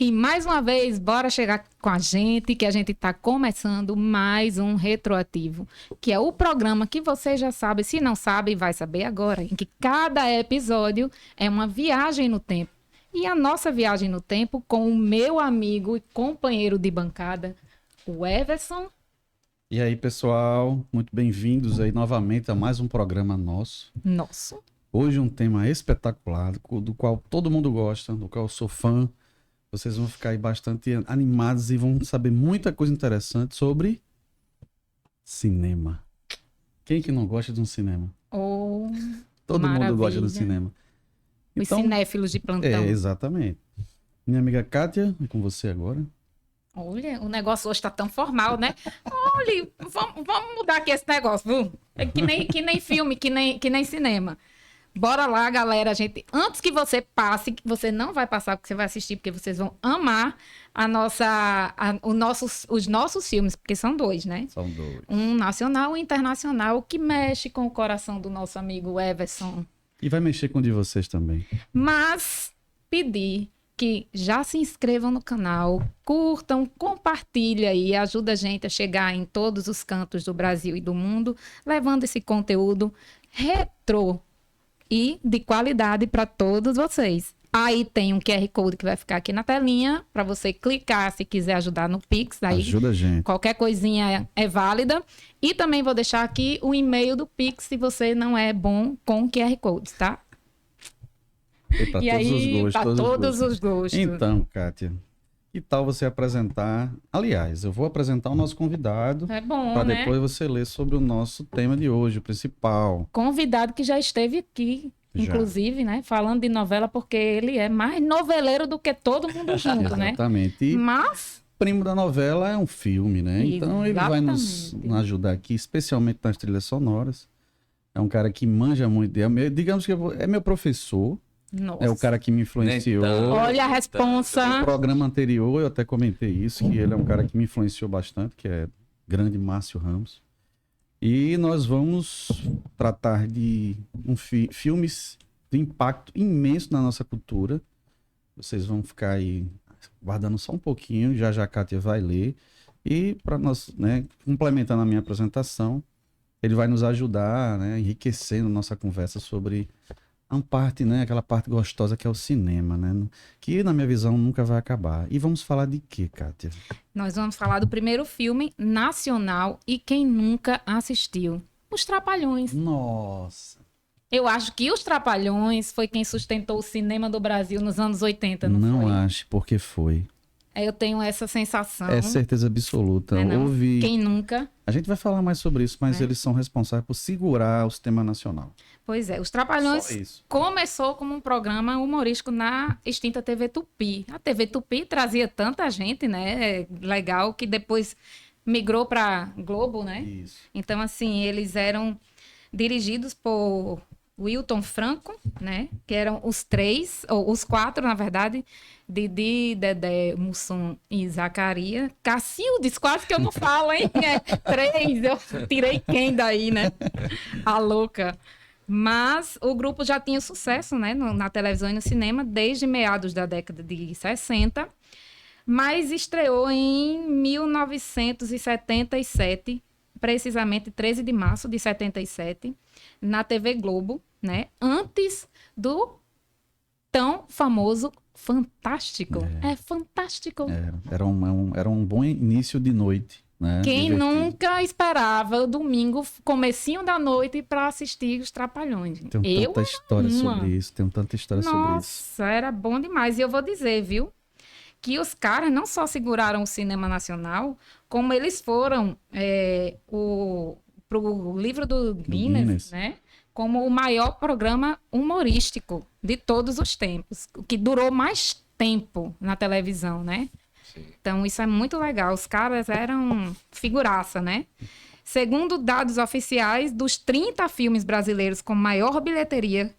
E mais uma vez, bora chegar com a gente, que a gente está começando mais um Retroativo, que é o programa que você já sabe, se não sabe, vai saber agora, em que cada episódio é uma viagem no tempo. E a nossa viagem no tempo com o meu amigo e companheiro de bancada, o Everson. E aí, pessoal, muito bem-vindos aí novamente a mais um programa nosso. Nosso. Hoje um tema espetacular, do qual todo mundo gosta, do qual eu sou fã. Vocês vão ficar aí bastante animados e vão saber muita coisa interessante sobre cinema. Quem que não gosta de um cinema? Oh, Todo maravilha. mundo gosta do cinema. Os cinéfilos de plantão. Exatamente. Minha amiga Kátia, é com você agora. Olha, o negócio hoje tá tão formal, né? Olha, vamos mudar aqui esse negócio, viu? É que nem filme, que nem cinema. Bora lá, galera, gente. Antes que você passe, que você não vai passar porque você vai assistir, porque vocês vão amar os nossos filmes, porque são dois, né? São dois. Um nacional e um internacional, que mexe com o coração do nosso amigo Everson. E vai mexer com o de vocês também. Mas pedir que já se inscrevam no canal, curtam, compartilhem aí, ajuda a gente a chegar em todos os cantos do Brasil e do mundo, levando esse conteúdo retrô e de qualidade para todos vocês. Aí tem um QR Code que vai ficar aqui na telinha para você clicar se quiser ajudar no Pix. Aí ajuda a gente. Qualquer coisinha é válida. E também vou deixar aqui o e-mail do Pix se você não é bom com QR Codes, tá? Para todos os gostos. Então, Kátia, que tal você apresentar... Aliás, eu vou apresentar o nosso convidado. É bom, para né? depois você ler sobre o nosso tema de hoje, o principal. Convidado que já esteve aqui, inclusive, né? Falando de novela, porque ele é mais noveleiro do que todo mundo junto, né? Exatamente. E mas... primo da novela é um filme, né? Então ele vai nos ajudar aqui, especialmente nas trilhas sonoras. É um cara que manja muito. Digamos que é meu professor. Nossa. É o cara que me influenciou. Olha a responsa. No programa anterior eu até comentei isso, que ele é um cara que me influenciou bastante, que é grande Márcio Ramos. E nós vamos tratar de filmes de impacto imenso na nossa cultura. Vocês vão ficar aí guardando só um pouquinho, já a Kátia vai ler. E para nós, né, complementando a minha apresentação, ele vai nos ajudar, né, enriquecendo nossa conversa sobre uma parte, né, aquela parte gostosa que é o cinema, né, que na minha visão nunca vai acabar. E vamos falar de quê, Kátia? Nós vamos falar do primeiro filme nacional e quem nunca assistiu, Os Trapalhões. Nossa! Eu acho que Os Trapalhões foi quem sustentou o cinema do Brasil nos anos 80, não foi? Não acho, porque foi. Eu tenho essa sensação. É certeza absoluta. Não? Houve... Quem nunca? A gente vai falar mais sobre isso, mas eles são responsáveis por segurar o sistema nacional. Pois é, Os Trapalhões começou como um programa humorístico na extinta TV Tupi. A TV Tupi trazia tanta gente, né? Legal, que depois migrou para Globo, né? Isso. Então, assim, eles eram dirigidos por Wilton Franco, né? Que eram os três, ou os quatro, na verdade, Didi, Dedé, Mussum e Zacarias. Cacildes, quase que eu não falo, hein? É três, eu tirei quem daí, né? A louca. Mas o grupo já tinha sucesso, né? Na televisão e no cinema desde meados da década de 60, mas estreou em 1977, precisamente 13 de março de 77, na TV Globo, né? Antes do tão famoso Fantástico. É Fantástico. Era um bom início de noite, né? Quem Divertido. nunca esperava o domingo, comecinho da noite, para assistir Os Trapalhões? Tem tanta história sobre isso. Nossa, era bom demais. E eu vou dizer, viu? Que os caras não só seguraram o cinema nacional, como eles foram pro livro do Guinness, né? Como o maior programa humorístico de todos os tempos, o que durou mais tempo na televisão, né? Sim. Então, isso é muito legal. Os caras eram figuraça, né? Segundo dados oficiais, dos 30 filmes brasileiros com maior bilheteria,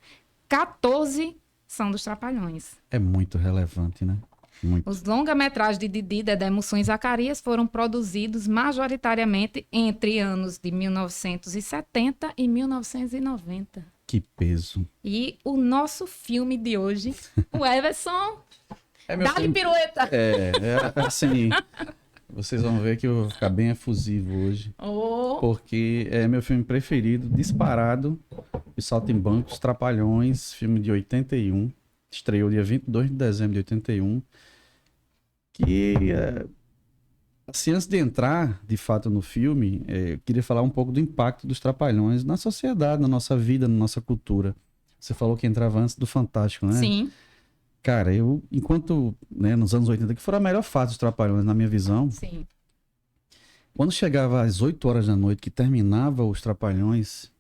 14 são dos Trapalhões. É muito relevante, né? Muito. Os longa-metragens de Didi, Dedé, Mussum e Zacarias foram produzidos majoritariamente entre anos de 1970 e 1990. Que peso. E o nosso filme de hoje, o Everson Dá-lhe pirueta! Assim, vocês vão ver que eu vou ficar bem efusivo hoje. Oh. Porque é meu filme preferido, disparado, Os Saltimbancos, Trapalhões, filme de 81. Estreou dia 22 de dezembro de 81. Que, assim, antes de entrar, de fato, no filme, eu queria falar um pouco do impacto dos Trapalhões na sociedade, na nossa vida, na nossa cultura. Você falou que entrava antes do Fantástico, né? Sim. Cara, enquanto, né, nos anos 80, que foi a melhor fase dos Trapalhões, na minha visão, Sim. quando chegava às 8 horas da noite, que terminava os Trapalhões,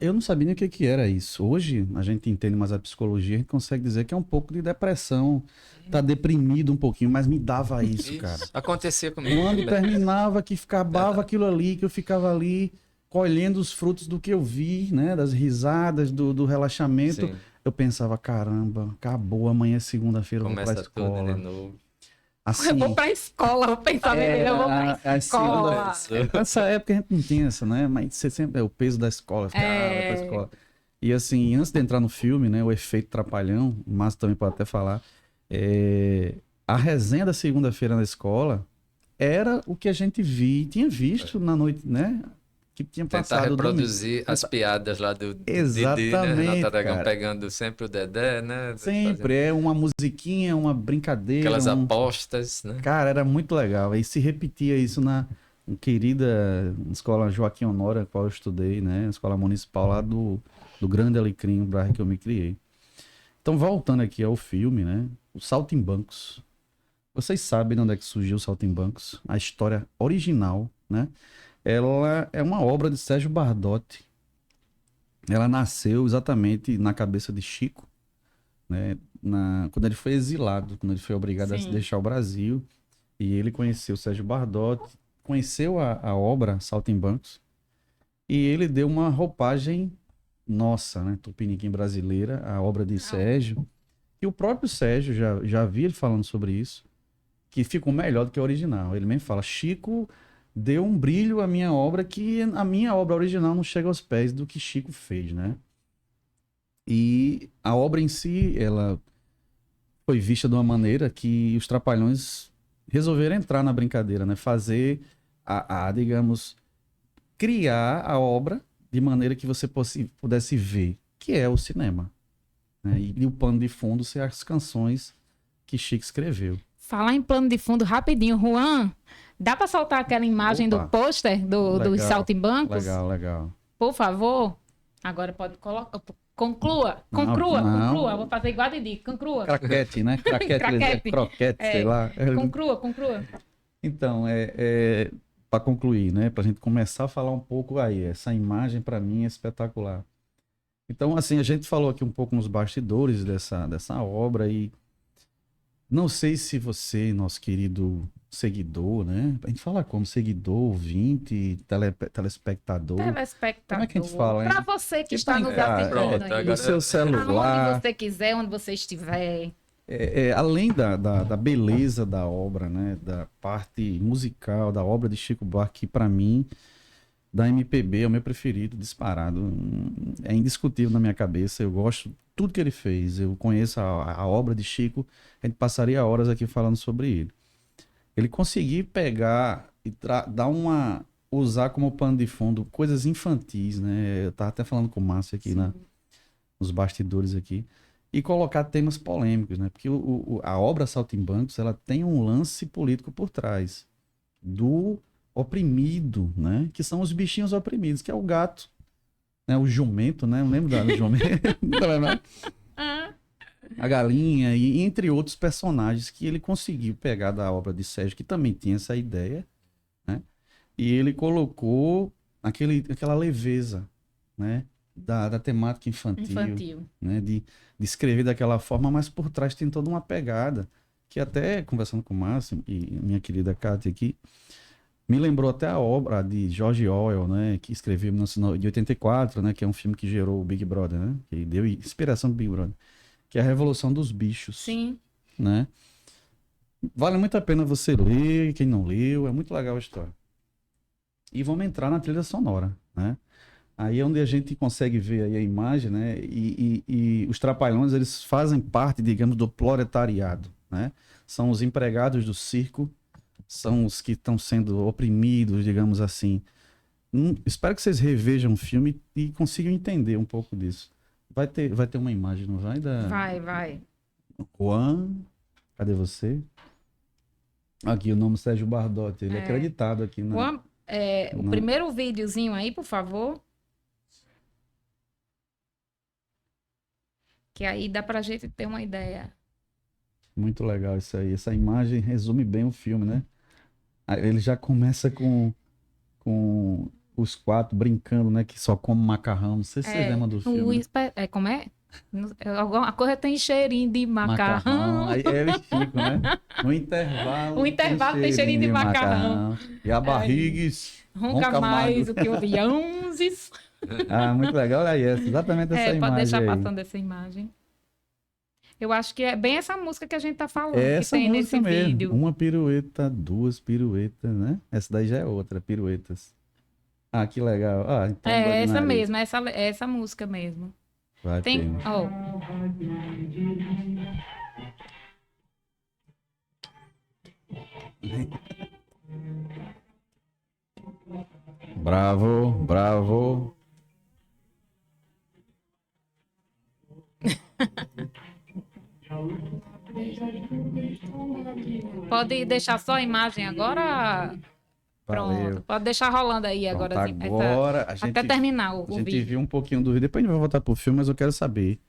eu não sabia nem o que era isso. Hoje, a gente entende mais a psicologia, a gente consegue dizer que é um pouco de depressão, tá deprimido um pouquinho, mas me dava isso, cara. Acontecia comigo. Quando terminava, que acabava aquilo ali, que eu ficava ali colhendo os frutos do que eu vi, né, das risadas, do relaxamento, Sim. eu pensava, caramba, acabou, amanhã é segunda-feira, eu vou pra Começa tudo escola. de novo. Assim, Eu vou pra escola, vou pensar bem, eu vou pra escola. Nessa época a gente não tinha essa, né? Mas você sempre é o peso da escola, ficar vai pra escola. E assim, antes de entrar no filme, né? O efeito Trapalhão, o Márcio também pode até falar. A resenha da segunda-feira na escola era o que a gente tinha visto na noite, né? Que tinha Tentar passado reproduzir as piadas lá do Didi, né? Exatamente, Renato Aragão cara. pegando sempre o Dedé, né? Sempre é uma musiquinha, uma brincadeira. Aquelas apostas, né? Cara, era muito legal. E se repetia isso na querida escola Joaquim Honora, a qual eu estudei, né? Escola municipal lá do Grande Alecrim, o bairro que eu me criei. Então, voltando aqui ao filme, né? O Saltimbancos. Vocês sabem de onde é que surgiu o Saltimbancos? A história original, né? Ela é uma obra de Sérgio Bardotti. Ela nasceu exatamente na cabeça de Chico, né? Quando ele foi exilado, quando ele foi obrigado a deixar o Brasil. E ele conheceu o Sérgio Bardotti, conheceu a obra Saltimbancos, e ele deu uma roupagem nossa, né? Tupiniquim brasileira, a obra de Sérgio. E o próprio Sérgio, já vi ele falando sobre isso, que ficou melhor do que o original. Ele mesmo fala, Chico deu um brilho à minha obra que a minha obra original não chega aos pés do que Chico fez, né? E a obra em si, ela foi vista de uma maneira que os Trapalhões resolveram entrar na brincadeira, né? Fazer digamos, criar a obra de maneira que você pudesse ver, que é o cinema, né? E o pano de fundo ser as canções que Chico escreveu. Falar em plano de fundo rapidinho, Juan, dá para soltar aquela imagem do pôster dos Saltimbancos? Legal. Por favor. Agora pode colocar. Conclua. Vou fazer igual a Didi. Conclua. Craquete, né? Croquete, sei lá. Conclua. Então, para concluir, né? Para a gente começar a falar um pouco aí, essa imagem para mim é espetacular. Então, assim, a gente falou aqui um pouco nos bastidores dessa obra e não sei se você, nosso querido seguidor, né? A gente fala como seguidor, ouvinte, telespectador. Como é que a gente fala, hein? Para você que está nos assistindo aí. No seu celular. Onde você quiser, onde você estiver. Além da beleza da obra, né? Da parte musical, da obra de Chico Buarque, que para mim, da MPB, é o meu preferido, disparado. É indiscutível na minha cabeça. Eu gosto de tudo que ele fez. Eu conheço a obra de Chico. A gente passaria horas aqui falando sobre ele. Ele conseguiu pegar e usar como pano de fundo coisas infantis, né? Eu tava até falando com o Márcio aqui nos bastidores aqui. E colocar temas polêmicos, né? Porque a obra Saltimbancos, ela tem um lance político por trás. Do oprimido, né? Que são os bichinhos oprimidos, que é o gato, né? O jumento, né? Não lembro do jumento. A galinha e entre outros personagens que ele conseguiu pegar da obra de Sérgio, que também tinha essa ideia, né? E ele colocou aquela leveza, né? Da temática infantil. Né? De escrever daquela forma, mas por trás tem toda uma pegada, que até, conversando com o Márcio e minha querida Kátia aqui, me lembrou até a obra de George Orwell, né? Que escreveu em 1984, né? Que é um filme que gerou o Big Brother, né? Que deu inspiração do Big Brother. Que é a Revolução dos Bichos. Sim. Né? Vale muito a pena você ler, quem não leu, é muito legal a história. E vamos entrar na trilha sonora, né? Aí é onde a gente consegue ver aí a imagem, né? E os trapalhões, eles fazem parte, digamos, do proletariado, né? São os empregados do circo, são os que estão sendo oprimidos, digamos assim. Espero que vocês revejam o filme e consigam entender um pouco disso. Vai ter uma imagem, não vai? Vai. Juan, cadê você? Aqui, o nome Sérgio Bardotti, ele é acreditado aqui na... O primeiro videozinho aí, por favor. Que aí dá pra gente ter uma ideia. Muito legal isso aí. Essa imagem resume bem o filme, né? Aí ele já começa com os 4 brincando, né? Que só come macarrão. Não sei se você lembra do filme. Como é? Alguma coisa tem cheirinho de macarrão. Aí eles ficam, né? No intervalo. O intervalo tem cheirinho de macarrão. E a barrigues Ronca mais do que o Beyoncé. Muito legal. Olha aí, exatamente essa imagem. Pode deixar aí. passando essa imagem. Eu acho que é bem essa música que a gente tá falando, Essa que tem música nesse mesmo. vídeo. Uma pirueta, 2 piruetas, né? Essa daí já é outra, piruetas. Que legal. Então Essa mesmo, essa música mesmo. Vai Tem, ter. ó. Bravo, bravo. Pode deixar só a imagem agora? Pronto. Valeu. Pode deixar rolando aí Pronto, agora. agora até terminar o a gente vídeo. viu um pouquinho do vídeo. Depois a gente vai voltar pro filme, mas eu quero saber,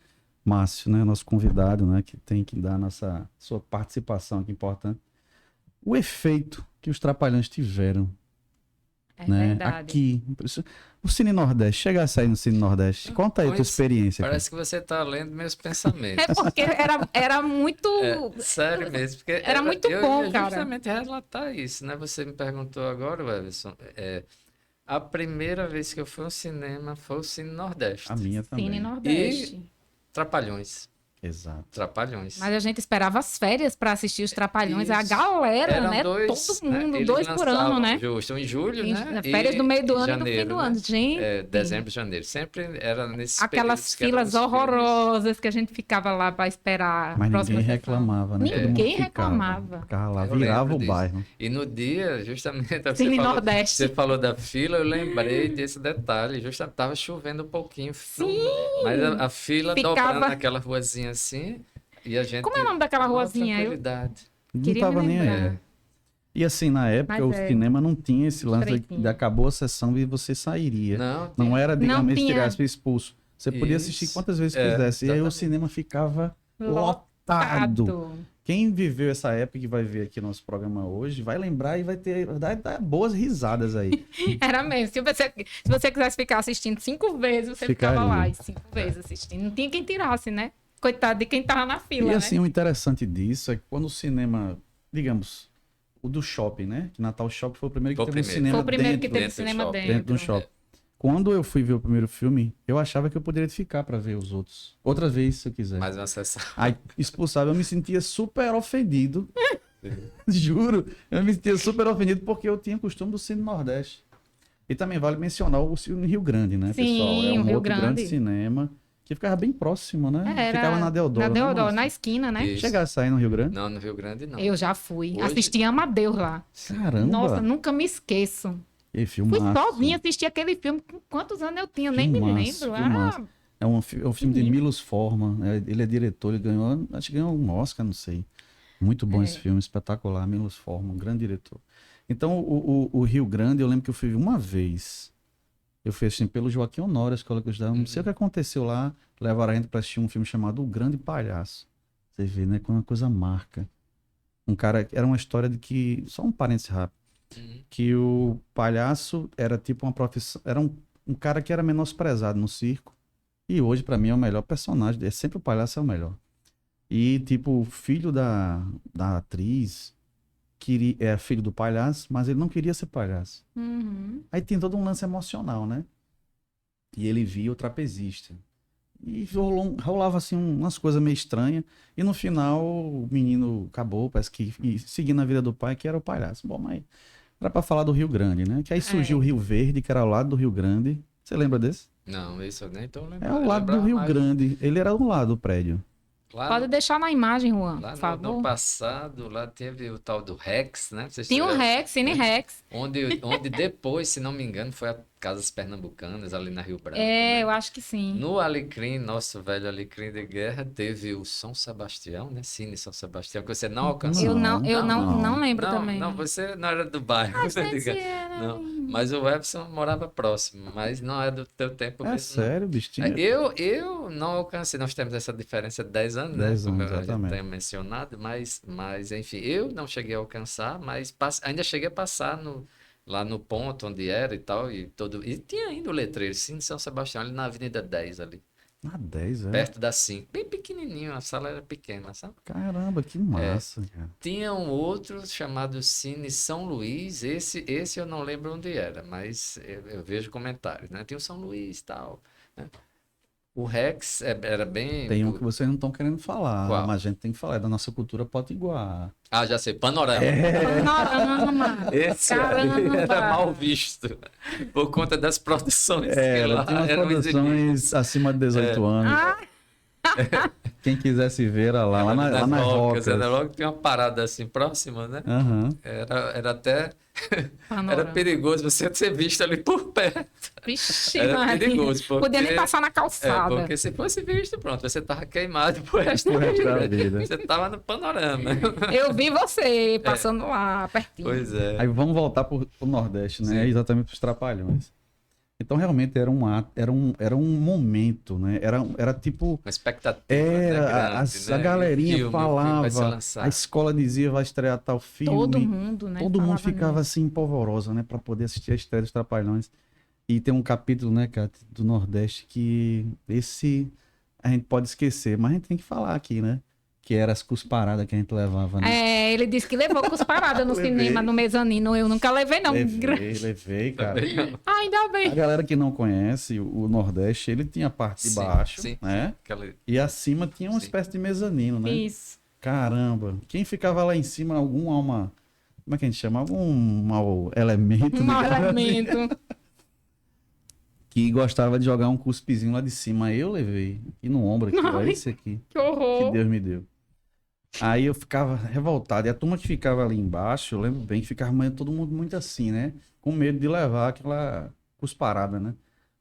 Márcio, né, nosso convidado, né, que tem que dar sua participação aqui importante. O efeito que os Trapalhões tiveram, né, Verdade. aqui, o Cine Nordeste, chegar a sair no Cine Nordeste, conta aí a tua experiência. Parece que você tá lendo meus pensamentos. É porque era muito... Sério mesmo. Porque Era muito bom, eu cara. justamente relatar isso, né? Você me perguntou agora, Everson, a primeira vez que eu fui ao cinema foi o Cine Nordeste. A minha também. Cine Nordeste. Trapalhões. Exato. Trapalhões. Mas a gente esperava as férias para assistir os Trapalhões. A galera, Eram né? dois, Todo mundo, eles 2 por ano, lançavam né? Justo, em julho, né? Férias E do meio do ano e do janeiro, fim do né? ano. Gente. Dezembro, janeiro. Sempre era nesses Aquelas períodos que eram filas os filmes. horrorosas que a gente ficava lá para esperar. Mas a próxima ninguém sessão. reclamava, né? Todo mundo Ninguém ficava. reclamava. Ficava lá, Eu virava lembro o disso. bairro. E no dia, justamente, Cine Nordeste. você falou da fila, eu lembrei desse detalhe. Justamente, tava chovendo um pouquinho. Sim! Mas a fila Ficava- dobrando naquela ruazinha assim, e a gente... Como é o nome daquela Uma ruazinha? tranquilidade. Não Queria tava me nem aí. lembrar. E assim, na época, Mas o cinema não tinha esse lance Estreitinho. de acabou a sessão e você sairia. Não, Não era, digamos, Não tinha. esse expulso. Você podia assistir Isso. quantas vezes É, quisesse. E aí o exatamente. cinema ficava lotado. Lotado. Quem viveu essa época que vai ver aqui nosso programa hoje, vai lembrar e vai dar boas risadas aí. Era mesmo. Se você quisesse ficar assistindo 5 vezes, você ficava Ficaria. lá e 5 vezes assistindo. Não tinha quem tirasse, né? Coitado de quem tava na fila, E né? assim, o interessante disso é que quando o cinema, digamos, o do shopping, né? Que Natal Shopping foi o primeiro que Foi o teve um primeiro. cinema Foi o primeiro que dentro, teve dentro do cinema shopping. dentro. dentro do shopping. Quando eu fui ver o primeiro filme, eu achava que eu poderia ficar para ver os outros. Outra vez, se eu quiser. Mais uma sessão. Aí expulsava, eu me sentia super ofendido. Juro, eu me sentia super ofendido porque eu tinha costume do Cine Nordeste. E também vale mencionar o Cine Rio Grande, né, Sim, pessoal? É o um Rio outro grande Grande. cinema que ficava bem próximo, né? Era Ficava na Deodoro. Na né, Deodoro, Márcio? na esquina, né? Isso. Chegar a sair no Rio Grande? Não, no Rio Grande não. Eu já fui. Hoje- Assisti Amadeus lá. Caramba! Nossa, nunca me esqueço. E Fui filmaço. sozinha assistir aquele filme. Com quantos anos eu tinha? Nem me Filmaço, lembro. filmaço. É um filme de Menino. Milos Forman. Ele é diretor, ele ganhou, acho que ganhou um Oscar, não sei. Muito bom esse filme, espetacular. Milos Forman, um grande diretor. Então, o Rio Grande, eu lembro que eu fui uma vez. Eu fui assim pelo Joaquim Honório, a escola que eu estudava. Não sei o que aconteceu lá. Levaram a gente para assistir um filme chamado O Grande Palhaço. Você vê, né? Quando uma coisa marca. Um cara, era uma história de que, só um parênteses rápido, que o palhaço era tipo uma profissão, era um cara que era menosprezado no circo. E hoje, pra mim, é o melhor personagem. É sempre o palhaço é o melhor. E, tipo, o filho da atriz é filho do palhaço, mas ele não queria ser palhaço. Uhum. Aí tem todo um lance emocional, né? E ele via o trapezista. E rolava, assim, umas coisas meio estranhas. E no final, o menino acabou, parece que seguindo a vida do pai, que era o palhaço. Bom, mas era pra falar do Rio Grande, né? Que aí surgiu o Rio Verde, que era ao lado do Rio Grande. Você lembra desse? Não, isso eu nem tô É lembrando. ao Eu lado do lembrava Rio mais Grande. Ele era do lado do prédio. lá Pode no, deixar na imagem, Juan, lá por no favor. passado, lá teve o tal do Rex, né? Vocês Tinha um tiveram, Rex, Cine né? Rex. Onde depois, se não me engano, foi a Casas Pernambucanas, ali na Rio Branco, É, né? eu acho que sim. No Alecrim, nosso velho Alecrim de Guerra, teve o São Sebastião, né? Cine São Sebastião, que você não alcançou. Eu não lembro também. Não, você não era do bairro, A você gente diga. era... Não, mas o Everson morava próximo, mas não é do teu tempo É mesmo, não. sério, bicho. É, Tinha eu não alcancei, nós temos essa diferença de 10 anos, né? 10 Como anos, a gente exatamente. tem mencionado, mas enfim, eu não cheguei a alcançar, mas ainda cheguei a passar lá no ponto onde era e tal, e tinha ainda o letreiro, Cine São Sebastião, ali na Avenida 10 ali, Ah, 10, é? perto da 5, bem pequenininho, a sala era pequena, sabe? Caramba, que massa, cara. Tinha um outro chamado Cine São Luís, esse eu não lembro onde era, mas eu vejo comentários, né? Tinha o São Luís e tal, né? O Rex era bem... Tem um que vocês não estão querendo falar, Qual? mas a gente tem que falar, é da nossa cultura potiguar. Ah, já sei, Panorama. Panorama! Esse aí era Caramba! mal visto por conta das produções que Era, lá tinha umas eram exibidas. produções acima de 18 anos. Ah, Quem quisesse ver era lá Nas nas rocas, rocas. logo tinha uma parada assim próxima, né? Aham. Era até era panorama. perigoso você ser visto ali por perto. Vixe, Era Maria. perigoso, porque Podia nem passar na calçada. porque se fosse visto, pronto, você tava queimado pro resto Pro da resto da vida. vida. Você tava no panorama. Eu vi você passando lá, pertinho. Pois é. Aí vamos voltar pro Nordeste, né? Sim. Exatamente pros Trapalhões. Então realmente era um ato, era um momento, né? Era tipo. Uma expectativa, né, grande, A né? galerinha O filme vai ser falava, lançado. a escola dizia vai estrear tal filme. Todo mundo, né? Todo mundo falava ficava nisso. assim, polvorosa, né? Pra poder assistir a estreia dos Trapalhões. E tem um capítulo, né, cara, do Nordeste que esse a gente pode esquecer, mas a gente tem que falar aqui, né? Que era as cusparadas que a gente levava, né? É, ele disse que levou cusparada no Levei. cinema, no mezanino. Eu nunca levei, não. Levei, cara. Também não. Ah, ainda A bem. galera que não conhece o Nordeste, ele tinha a parte de Sim, baixo, sim, né? Aquela... E acima tinha uma Sim. espécie de mezanino, né? Isso. Caramba. Quem ficava lá em cima, algum alma... Como é que a gente chama? Algum mau elemento, Um mau digamos assim, elemento. que gostava de jogar um cuspezinho lá de cima. Eu levei. E no ombro aqui, ó. Ai. Esse aqui. Que Que horror. Deus me deu. Aí eu ficava revoltado. E a turma que ficava ali embaixo, eu lembro bem que ficava todo mundo muito assim, né? Com medo de levar aquela cusparada, né?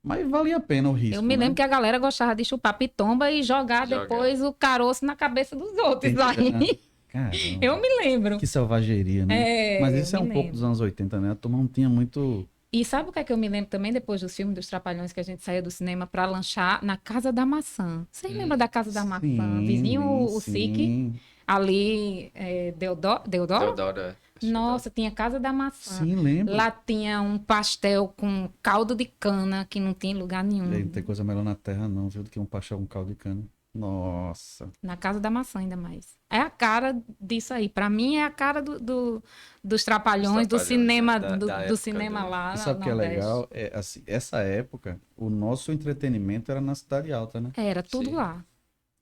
Mas valia a pena o risco, Eu me lembro né? que a galera gostava de chupar pitomba e jogar Jogar. depois o caroço na cabeça dos outros. Aí. Caramba, Eu me lembro. que selvageria, né? É, Mas isso é eu um me pouco lembro. dos anos 80, né? A turma não tinha muito... E sabe o que é que eu me lembro também depois dos filmes dos Trapalhões que a gente saía do cinema pra lanchar na Casa da Maçã? Vocês lembram da Casa da Maçã? Sim, Vizinho o sim. SIC, ali, Deodoro? Teodora. Nossa, tinha Casa da Maçã. Sim, lembro. Lá tinha um pastel com caldo de cana que não tinha em lugar nenhum. E aí não tem coisa melhor na terra não, viu? Do que um pastel com caldo de cana. Nossa. Na Casa da Maçã, ainda mais. É a cara disso aí. Pra mim, é a cara dos Trapalhões, do Trapalhões, cinema, né? Da do época cinema do- lá E no sabe o que é Nordeste. legal? É, assim, essa época, o nosso entretenimento era na Cidade Alta, né? Era tudo Sim. lá.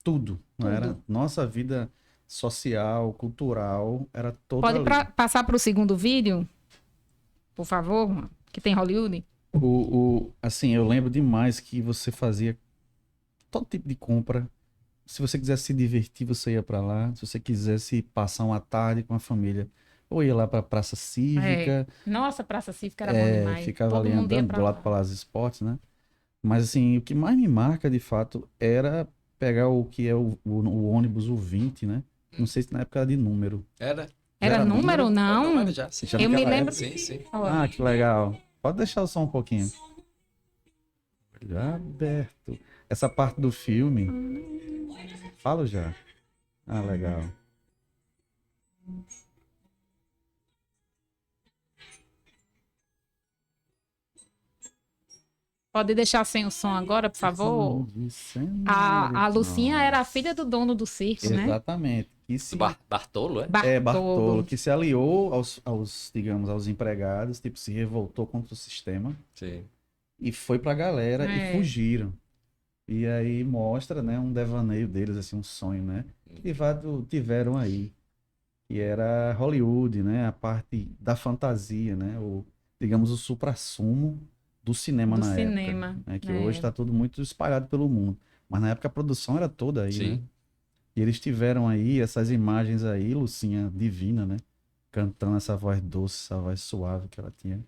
Tudo. Não Tudo. era? Nossa vida social, cultural, era toda Pode ali. passar para o segundo vídeo, por favor, que tem Hollywood? Assim, eu lembro demais que você fazia todo tipo de compra. Se você quisesse se divertir, você ia para lá. Se você quisesse passar uma tarde com a família, ou ia lá para Praça Cívica, Nossa, Praça Cívica era bom demais. ficava Todo ali mundo ia andando pra do lado lá. do Palácio Esportes, né? Mas assim, o que mais me marca, de fato, era pegar o que é o ônibus, o 20, né? Não sei se na época era de número. Era? Era Era número? Não. Era já, sim. Já Eu me naquela lembro. Sim, sim. Ah, que legal. Pode deixar o som um pouquinho. Já aberto. Essa parte do filme. Falo já. Ah, legal. Pode deixar sem o som agora, por favor? A Lucinha era a filha do dono do circo, né? Exatamente. Que se... Bartolo, é? É, Bartolo, Bartolo. que se aliou digamos, aos empregados, tipo, se revoltou contra o sistema Sim. e foi pra galera É. e fugiram. E aí mostra, né, um devaneio deles, assim, um sonho, né? Que de fato tiveram aí. Que era Hollywood, né? A parte da fantasia, né? Digamos, o suprassumo do cinema Do na cinema, época. Né? Que é. hoje está tudo muito espalhado pelo mundo. Mas na época a produção era toda aí, Sim. né? E eles tiveram aí essas imagens aí, Lucinha divina, né? Cantando essa voz doce, essa voz suave que ela tinha.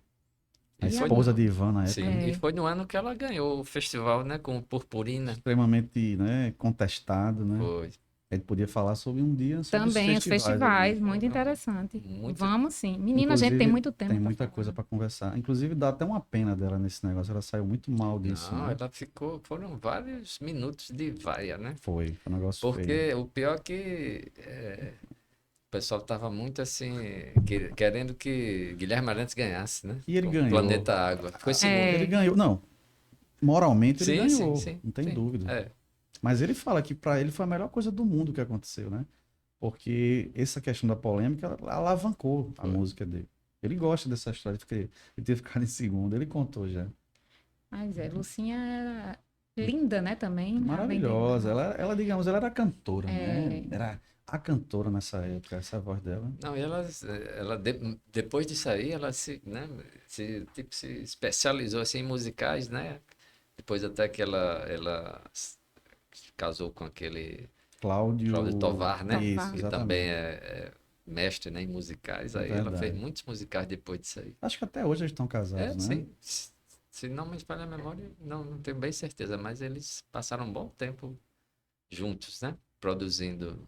A E foi esposa no- de Ivan na época, Sim, né? e foi no ano que ela ganhou o festival, né, com Purpurina. Extremamente, né, contestado, né? Foi. A gente podia falar sobre um dia sobre Também os festivais, ali. muito interessante. Muito- Vamos sim. Menina, a gente tem Inclusive, muito tempo. tem pra muita falar. coisa para conversar. Inclusive, dá até uma pena dela nesse negócio. Ela saiu muito mal disso, Não, né? ela ficou, foram vários minutos de vaia, né? Foi um negócio feio. Porque o pior que o pessoal tava muito assim, querendo que Guilherme Arantes ganhasse, né? E ele Com ganhou. Planeta Água. Ficou em segundo. É. Ele ganhou. Não, moralmente ele Sim, ganhou. sim, sim. Não tem sim. dúvida. É. Mas ele fala que para ele foi a melhor coisa do mundo que aconteceu, né? Porque essa questão da polêmica ela alavancou a Foi. música dele. Ele gosta dessa história de que ele ter ficado em segundo. Ele contou já. Mas Lucinha era linda, né, também. Maravilhosa. Além Ela, digamos, ela era cantora, né? É. Era a cantora nessa época, essa voz dela. Não, e depois disso aí, ela tipo, se especializou assim, em musicais, né? Depois até que ela casou com aquele Cláudio Tovar, né? Isso, Tovar. Que exatamente. também é mestre, né, em musicais. É Aí ela verdade. fez muitos musicais depois disso aí. Acho que até hoje eles estão casados, né? Sim. Se não me falha a memória, não tenho bem certeza, mas eles passaram um bom tempo juntos, né? Produzindo,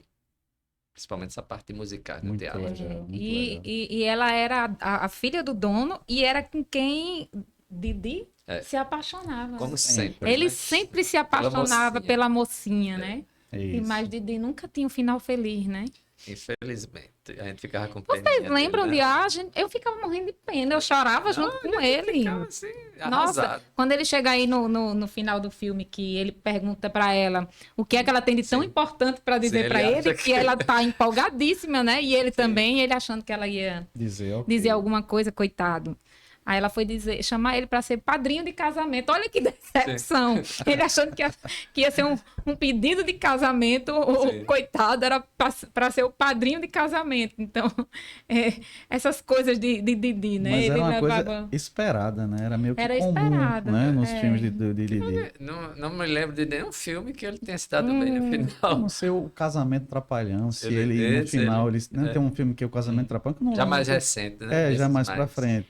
principalmente essa parte musical no Muito teatro. legal. muito E, legal. e ela era a filha do dono e era com quem Didi É. se apaixonava. Como Sempre. sempre. Ele né? sempre se apaixonava mocinha. pela mocinha, né? É E isso. mas Didi nunca tinha um final feliz, né? Infelizmente. A gente ficava com Vocês peninha lembram dele, de né? Eu ficava morrendo de pena, eu chorava junto com ele. Ficava assim, Nossa, arrasado. quando ele chega aí no final do filme, que ele pergunta pra ela o que é que ela tem de tão Sim. importante pra dizer Sim, pra ele ele, acha que que- ela tá empolgadíssima, né? E ele também, ele achando que ela ia Dizer, ok. dizer alguma coisa, coitado. Aí ela foi chamar ele para ser padrinho de casamento. Olha que decepção. Ele achando que ia ser um pedido de casamento, Sim. o coitado era para ser o padrinho de casamento. Então, essas coisas de Didi, né? Mas Ele era uma levava. coisa esperada, né? Era meio que Era comum, esperado, né? Nos é. filmes de Didi. Não me lembro de nenhum filme que ele tenha se dado bem no Eu final. não sei o Casamento Trapalhão, se Ele- ele, no esse, final, ele- eles... Não tem um filme que é o Casamento Trapalhão, que eu não Já lembro. mais recente, né? Já Desses mais pra frente.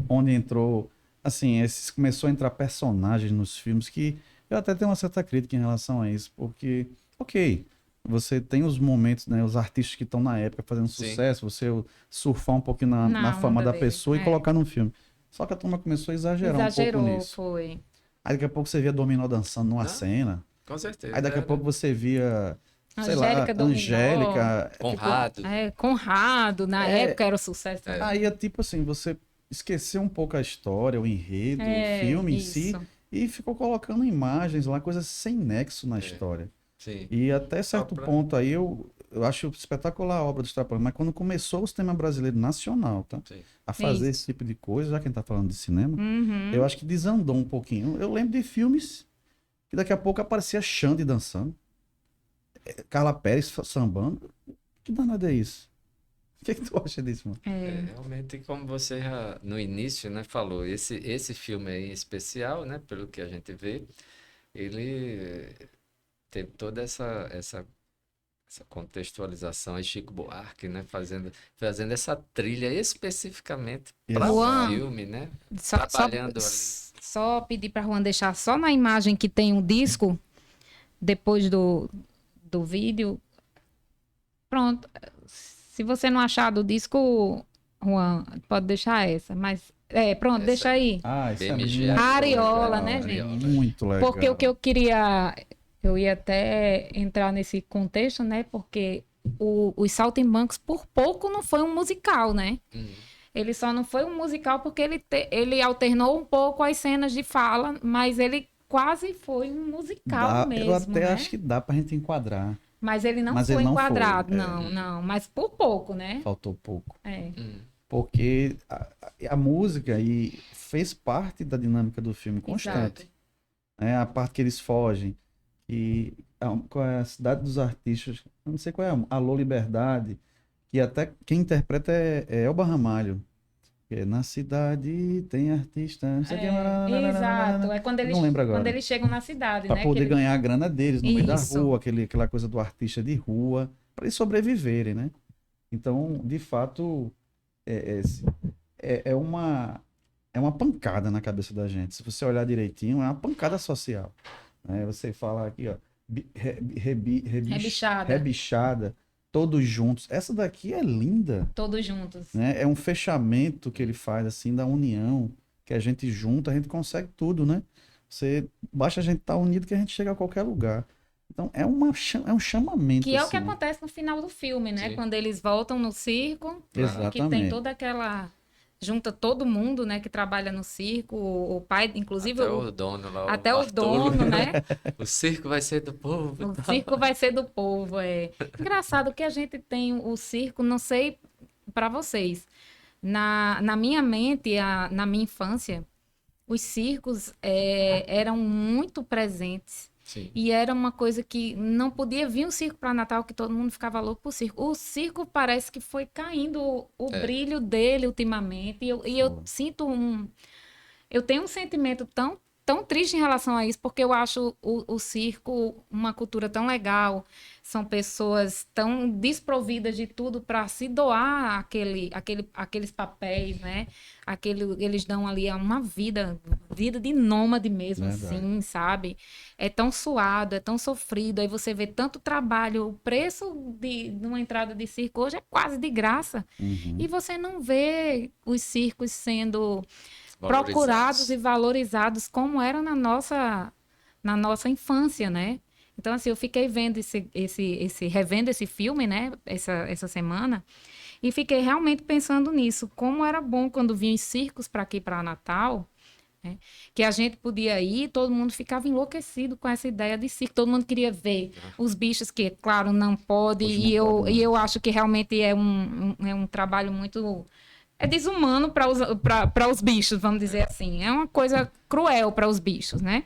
Onde entrou, assim, começou a entrar personagens nos filmes que eu até tenho uma certa crítica em relação a isso, porque, ok, você tem os momentos, né, os artistas que estão na época fazendo Sim. sucesso, você surfar um pouquinho na Na fama onda da dele, pessoa e é. colocar num filme. Só que a turma começou a exagerar um Exagerou, pouco nisso. foi. Aí daqui a pouco você via Dominó dançando numa Não, cena. Com certeza. Aí daqui a era pouco você via, sei lá, Angélica Dominó. Angélica. Conrado. Conrado, na É. época era o sucesso. Aí é tipo assim, você esqueceu um pouco a história, o enredo, o filme em si, isso. e ficou colocando imagens lá, coisas sem nexo na história. Sim. E até certo pra- ponto aí eu acho espetacular a obra dos Trapalhões, mas quando começou o cinema brasileiro nacional, tá? Sim. A fazer Isso. esse tipo de coisa, já que a gente tá falando de cinema, Uhum. eu acho que desandou um pouquinho. Eu lembro de filmes que daqui a pouco aparecia Xande dançando, Carla Pérez sambando. Que danado é isso? O que tu acha disso, mano? Realmente, como você já no início, né, falou, esse filme aí em especial, né, pelo que a gente vê, ele teve toda essa contextualização aí, Chico Buarque, né, fazendo essa trilha especificamente para Juan, o filme, né, Só, trabalhando ali. só pedir para Juan deixar só na imagem que tem o disco, depois do vídeo. Pronto. Se você não achar do disco, Juan, pode deixar essa. Mas, pronto, Essa deixa aí. Ah, isso BMG, é muito Ariola, legal, né, é gente? muito legal. Porque o que eu queria... Eu ia até entrar nesse contexto, né? Porque os Saltimbancos, por pouco, não foi um musical, né? Ele só não foi um musical porque ele alternou um pouco as cenas de fala, mas ele quase foi um musical mesmo, eu até né? acho que dá pra gente enquadrar. Mas ele não Mas foi ele não enquadrado, foi, não. Mas por pouco, né? Faltou pouco. É. Porque a música fez parte da dinâmica do filme constante. Exato. Né? A parte que eles fogem. E qual é a Cidade dos Artistas? Eu não sei qual é. Alô Liberdade. Que até quem interpreta é Elba Ramalho. Porque na cidade tem artista, não sei o que, Exato. É não lembro agora. quando eles chegam na cidade, Para né? poder que ele- ganhar a grana deles no meio da Isso. rua, aquela coisa do artista de rua, para eles sobreviverem, né? Então, de fato, é, é uma pancada na cabeça da gente. Se você olhar direitinho, é uma pancada social. Né? Você fala aqui, ó, Rebichada. rebichada, todos juntos. Essa daqui é linda, Todos juntos. né? É um fechamento que ele faz, assim, da união, que a gente junta, a gente consegue tudo, né? Basta a gente estar unido que a gente chega a qualquer lugar. Então, é um chamamento, Que é o que assim, né? acontece no final do filme, né? Sim. Quando eles voltam no circo, que tem Exatamente. toda aquela... Junta todo mundo, né, que trabalha no circo, o pai, inclusive... Até o dono lá, até o Bartolo. dono, né? O circo vai ser do povo. O circo vai ser do povo, é. Engraçado que a gente tem o circo, não sei para vocês. Na minha mente, na minha infância, os circos eram muito presentes. Sim. E era uma coisa que não podia vir um circo para Natal, que todo mundo ficava louco por circo. O circo parece que foi caindo o brilho dele ultimamente. E eu sinto eu tenho um sentimento tão triste em relação a isso, porque eu acho o circo uma cultura tão legal. São pessoas tão desprovidas de tudo para se doar aqueles papéis, né? Eles dão ali uma vida de nômade mesmo, Verdade. assim, sabe? É tão suado, é tão sofrido. Aí você vê tanto trabalho. O preço de uma entrada de circo hoje é quase de graça. Uhum. E você não vê os circos sendo Valorizados. procurados e valorizados como era na nossa infância, né? Então, assim, eu fiquei vendo revendo esse filme, né? Essa semana, e fiquei realmente pensando nisso. Como era bom quando vinham os circos para aqui, para Natal, né? Que a gente podia ir, todo mundo ficava enlouquecido com essa ideia de circo. Todo mundo queria ver os bichos que, claro, não pode. Hoje E não eu, pode mais. e eu acho que realmente é um trabalho muito... É desumano para os bichos, vamos dizer assim. É uma coisa cruel para os bichos, né?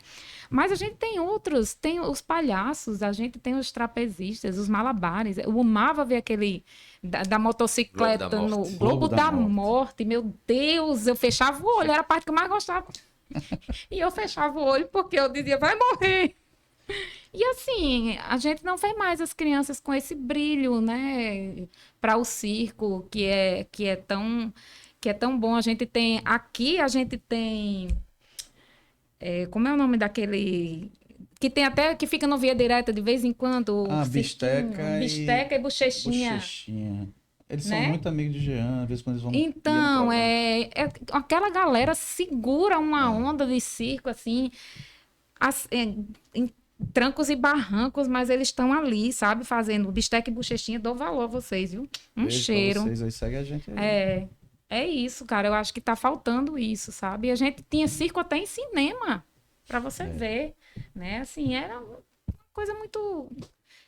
Mas a gente tem outros, tem os palhaços, a gente tem os trapezistas, os malabares. Eu amava ver aquele da motocicleta Globo da no Morte. Globo da Morte. Meu Deus, eu fechava o olho, era a parte que eu mais gostava. E eu fechava o olho porque eu dizia, vai morrer. E assim, a gente não vê mais as crianças com esse brilho, né, para o circo, que é tão bom. Aqui a gente tem, como é o nome daquele que tem até que fica no Via Direta de vez em quando, o cirquinho, bisteca e bochechinha. Eles Né? são muito amigos de Jean, às vezes quando eles vão Então, ir aquela galera segura uma onda de circo assim, em trancos e barrancos, mas eles estão ali, sabe, fazendo bisteca e bochechinha. Dou valor a vocês, viu? Um Beijo pra cheiro. vocês, aí segue a gente aí. É isso, cara. Eu acho que tá faltando isso, sabe? A gente tinha circo até em cinema para você ver, né? Assim, era uma coisa muito...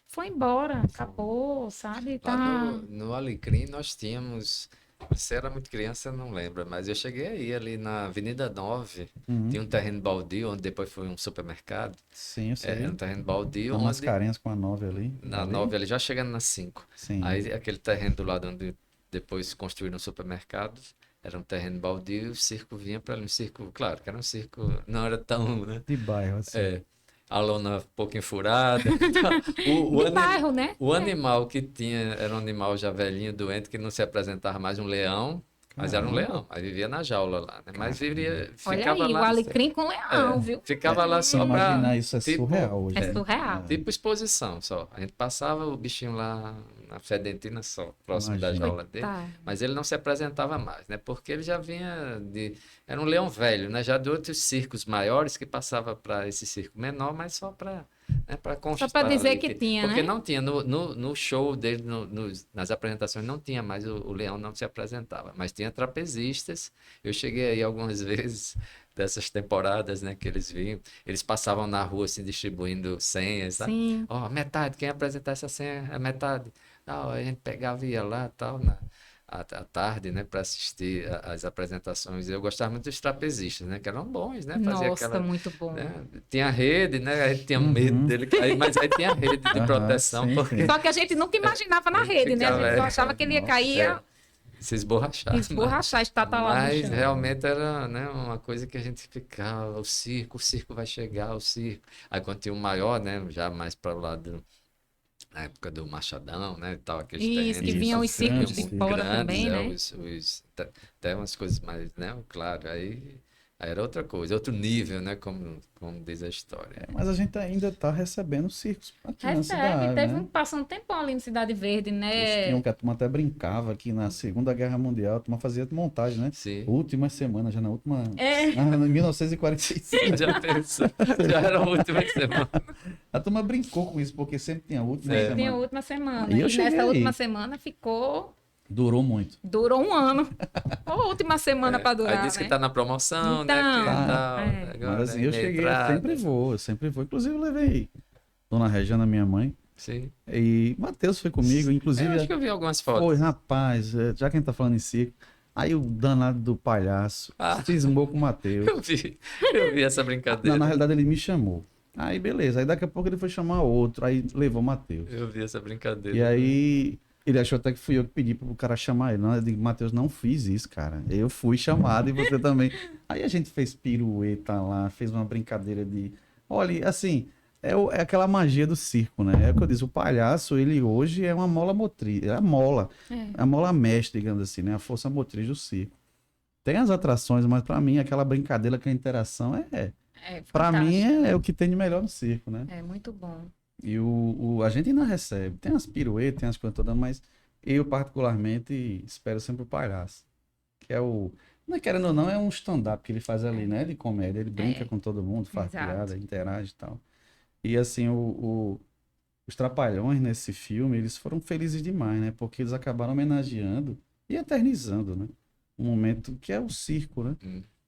Foi embora, acabou, sabe? Lá Tá... no Alecrim nós tínhamos. Você era muito criança, não lembra, mas eu cheguei aí ali na Avenida 9. Uhum. Tinha um terreno baldio, onde depois foi um supermercado. Sim, eu sei. Era um terreno baldio, Dá umas onde carinhas com a 9 ali. na Ali. 9 ali, já chegando na 5. Sim. Aí aquele terreno do lado onde depois construíram o supermercado, era um terreno baldio, o circo vinha para ali. Um circo, claro, que era um circo, não era tão, né? De bairro, assim. A lona um pouco enfurada. De bairro, né? O animal que tinha era um animal já velhinho, doente, que não se apresentava mais, um leão, mas era um leão, aí vivia na jaula lá, né? Mas Olha ficava aí, o lá, alecrim com leão, viu? ficava lá só para Imaginar isso é tipo, surreal hoje. É né? surreal. tipo exposição só. A gente passava o bichinho lá na Fedentina só, próximo da Imagina. jaula dele. Tá. Mas ele não se apresentava mais, né? Porque ele já vinha de... Era um leão velho, né? Já de outros circos maiores que passava para esse circo menor, mas só para constar Só para dizer ali que tinha, porque né? não tinha, no show dele, nas apresentações, não tinha mais, o leão não se apresentava. Mas tinha trapezistas. Eu cheguei aí algumas vezes dessas temporadas, né? Que eles vinham. Eles passavam na rua, assim, distribuindo senhas, sabe? Sim. Ó, metade, quem apresentar essa senha é metade. Não, a gente pegava e ia lá, tal, à tarde, né, para assistir às apresentações. Eu gostava muito dos trapezistas, né, que eram bons, né, fazia Nossa, aquela, muito bom. né, tinha rede, né, a gente tinha medo dele cair, mas aí tinha rede de Aham, proteção, sim, porque sim. Só que a gente nunca imaginava na rede, né? A gente só achava que ele ia cair. Se esborrachar. Esborrachar, estátua lá no Mas chão. realmente era, né, uma coisa que a gente ficava, o circo vai chegar, o circo. Aí quando tinha o maior, né, já mais para o lado, na época do Machadão, né, e tal, aqueles Isso, que terrenos vinham os circos grandes, de fora grandes, também, né? até umas coisas mais, né, claro, aí era outra coisa, outro nível, né, como diz a história. Mas a gente ainda tá recebendo circos aqui na Recebe, cidade, teve né? passou um tempão ali no Cidade Verde, Eles né? tinham que a turma até brincava que na Segunda Guerra Mundial a turma fazia montagem, né? Sim. Última semana, já na última. É. Em 1945. Já pensou? Já era a última semana. A turma brincou com isso, porque sempre tinha a última É. Tem a semana. última semana. E eu E cheguei nessa aí. última semana Durou muito. durou um ano. A última semana para durar, Aí disse que né? tá na promoção, né? Então, Que tal, é. agora, Mas assim, eu meia cheguei, entrada. eu sempre vou. Inclusive, eu levei Dona Regina, minha mãe, Sim. e Matheus foi comigo. Inclusive, Eu acho que eu vi algumas foi, fotos. rapaz, já que a gente tá falando em circo, aí o danado do palhaço Ah. cismou com o Matheus. Eu vi essa Não, brincadeira. na realidade, ele me chamou. Aí, beleza. Aí, daqui a pouco, ele foi chamar outro. Aí, levou o Matheus. Eu vi essa brincadeira. E aí, ele achou até que fui eu que pedi pro cara chamar ele. Não, eu digo, Matheus, não fiz isso, cara. Eu fui chamado e você também. Aí, a gente fez pirueta lá, fez uma brincadeira de... Olha, assim, é aquela magia do circo, né? É o que eu disse, o palhaço, ele hoje é uma mola motriz. É a mola. É a mola mestre, digamos assim, né? A força motriz do circo. Tem as atrações, mas pra mim, aquela brincadeira, aquela interação pra mim fantástico. é o que tem de melhor no circo, né? É muito bom. E a gente ainda recebe. Tem as piruetas, tem as coisas todas, mas eu, particularmente, espero sempre o palhaço. Que é o. Não é querendo ou não, é um stand-up que ele faz ali, né? De comédia. Ele brinca com todo mundo, faz Exato. piada, interage e tal. E assim, os Trapalhões nesse filme, eles foram felizes demais, né? Porque eles acabaram homenageando e eternizando, né? Um momento que é o circo, né?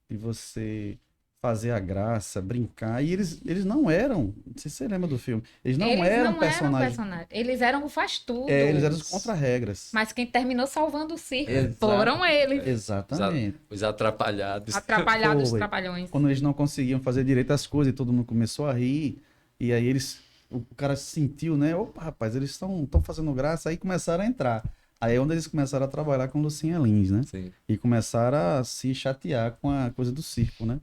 De você fazer a graça, brincar. E eles não eram. Não sei se você lembra do filme. Eles não eram personagens. Eles eram o faz tudo. Eles eram os contra-regras. Mas quem terminou salvando o circo Exato. foram eles. Exatamente. Os atrapalhados. Atrapalhados, Foi. trapalhões. Quando eles não conseguiam fazer direito as coisas e todo mundo começou a rir. E aí o cara sentiu, né? Opa, rapaz, eles estão fazendo graça. Aí começaram a entrar. Aí é onde eles começaram a trabalhar com Lucinha Lins, né? Sim. E começaram a se chatear com a coisa do circo, né?